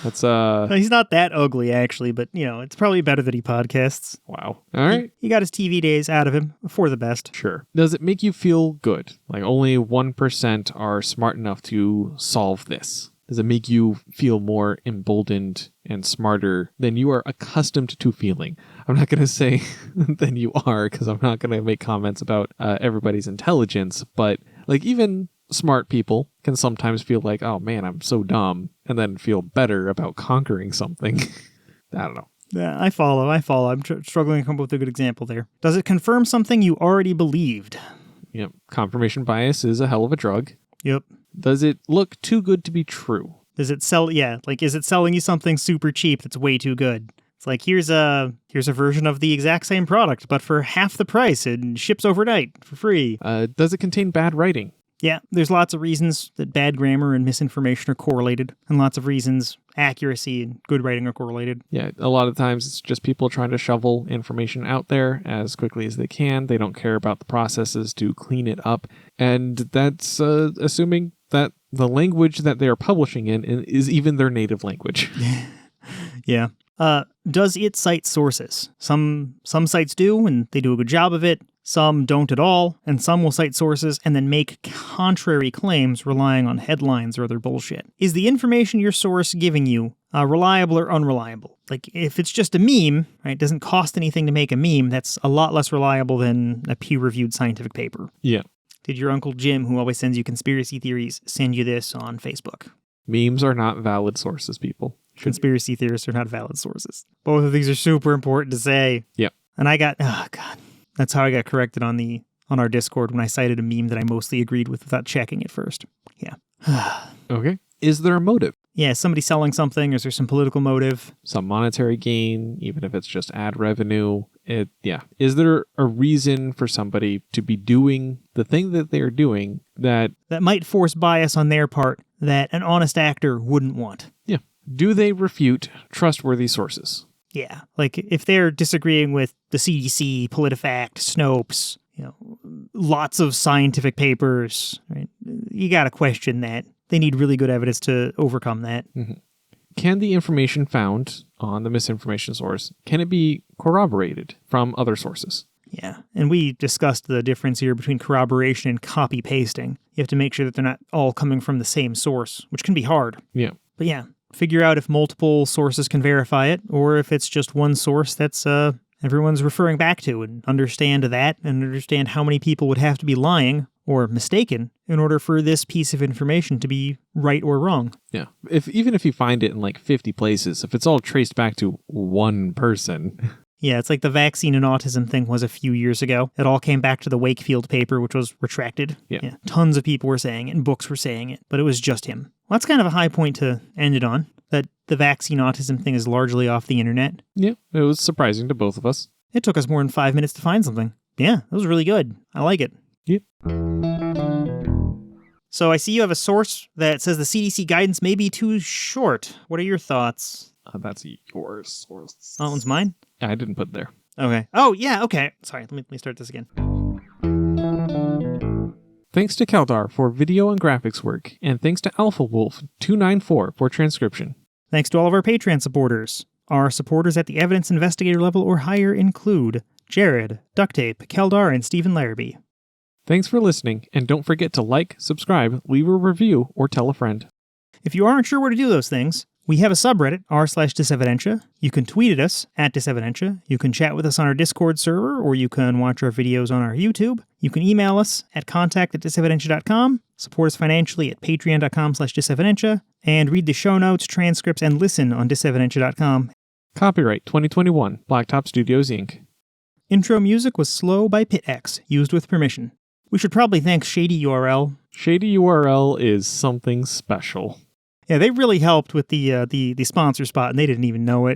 Speaker 2: That's
Speaker 1: He's not that ugly, actually, but, it's probably better that he podcasts.
Speaker 2: Wow. All right.
Speaker 1: He got his TV days out of him for the best.
Speaker 2: Sure. Does it make you feel good? Like only 1% are smart enough to solve this? Does it make you feel more emboldened and smarter than you are accustomed to feeling? I'm not going to say than you are, because I'm not going to make comments about everybody's intelligence, but like even smart people can sometimes feel like, oh man, I'm so dumb, and then feel better about conquering something. I don't know.
Speaker 1: Yeah, I follow. I'm struggling to come up with a good example there. Does it confirm something you already believed?
Speaker 2: Yep. Confirmation bias is a hell of a drug.
Speaker 1: Yep.
Speaker 2: Does it look too good to be true?
Speaker 1: Does it sell? Yeah, like is it selling you something super cheap that's way too good? It's like here's a version of the exact same product, but for half the price and ships overnight for free.
Speaker 2: Does it contain bad writing?
Speaker 1: Yeah, there's lots of reasons that bad grammar and misinformation are correlated, and lots of reasons accuracy and good writing are correlated.
Speaker 2: Yeah, a lot of times it's just people trying to shovel information out there as quickly as they can. They don't care about the processes to clean it up. And that's assuming that the language that they are publishing in is even their native language.
Speaker 1: Yeah. Does it cite sources? Some sites do, and they do a good job of it. Some don't at all, and some will cite sources and then make contrary claims relying on headlines or other bullshit. Is the information your source giving you reliable or unreliable? Like, if it's just a meme, right, it doesn't cost anything to make a meme, that's a lot less reliable than a peer-reviewed scientific paper.
Speaker 2: Yeah.
Speaker 1: Did your Uncle Jim, who always sends you conspiracy theories, send you this on Facebook?
Speaker 2: Memes are not valid sources, people.
Speaker 1: Conspiracy theorists are not valid sources. Both of these are super important to say.
Speaker 2: Yeah.
Speaker 1: And that's how I got corrected on our Discord when I cited a meme that I mostly agreed with without checking it first. Yeah.
Speaker 2: Okay. Is there a motive?
Speaker 1: Yeah, is somebody selling something? Is there some political motive?
Speaker 2: Some monetary gain, even if it's just ad revenue? Is there a reason for somebody to be doing the thing that they're doing that
Speaker 1: might force bias on their part that an honest actor wouldn't want?
Speaker 2: Yeah. Do they refute trustworthy sources?
Speaker 1: Yeah, like if they're disagreeing with the CDC, PolitiFact, Snopes, lots of scientific papers, right? You got to question that. They need really good evidence to overcome that.
Speaker 2: Mm-hmm. Can the information found on the misinformation source, can it be corroborated from other sources?
Speaker 1: Yeah, and we discussed the difference here between corroboration and copy pasting. You have to make sure that they're not all coming from the same source, which can be hard.
Speaker 2: Yeah.
Speaker 1: But yeah, figure out if multiple sources can verify it, or if it's just one source that's everyone's referring back to, and understand that, and understand how many people would have to be lying or mistaken in order for this piece of information to be right or wrong.
Speaker 2: Yeah. Even if you find it in like 50 places, if it's all traced back to one person.
Speaker 1: Yeah, it's like the vaccine and autism thing was a few years ago. It all came back to the Wakefield paper, which was retracted.
Speaker 2: Yeah.
Speaker 1: Tons of people were saying it, and books were saying it, but it was just him. Well, that's kind of a high point to end it on, that the vaccine autism thing is largely off the internet.
Speaker 2: Yeah, it was surprising to both of us.
Speaker 1: It took us more than 5 minutes to find something. Yeah, that was really good. I like it.
Speaker 2: Yep.
Speaker 1: So I see you have a source that says the CDC guidance may be too short. What are your thoughts?
Speaker 2: That's your source.
Speaker 1: Oh, that one's mine?
Speaker 2: I didn't put it there.
Speaker 1: Okay. Oh, yeah, okay. Sorry, let me start this again.
Speaker 2: Thanks to Keldar for video and graphics work, and thanks to AlphaWolf294 for transcription.
Speaker 1: Thanks to all of our Patreon supporters. Our supporters at the evidence investigator level or higher include Jared, Ducktape, Keldar, and Stephen Larrabee.
Speaker 2: Thanks for listening, and don't forget to like, subscribe, leave a review, or tell a friend.
Speaker 1: If you aren't sure where to do those things, we have a subreddit, r/Dysevidentia. You can tweet at us, at Dysevidentia. You can chat with us on our Discord server, or you can watch our videos on our YouTube. You can email us at contact@dysevidentia.com, support us financially at patreon.com/Dysevidentia, and read the show notes, transcripts, and listen on Dysevidentia.com.
Speaker 2: Copyright 2021, BlackTopp Studios Inc.
Speaker 1: Intro music was Slow by PitX, used with permission. We should probably thank Shady URL.
Speaker 2: Shady URL is something special.
Speaker 1: Yeah, they really helped with the sponsor spot, and they didn't even know it.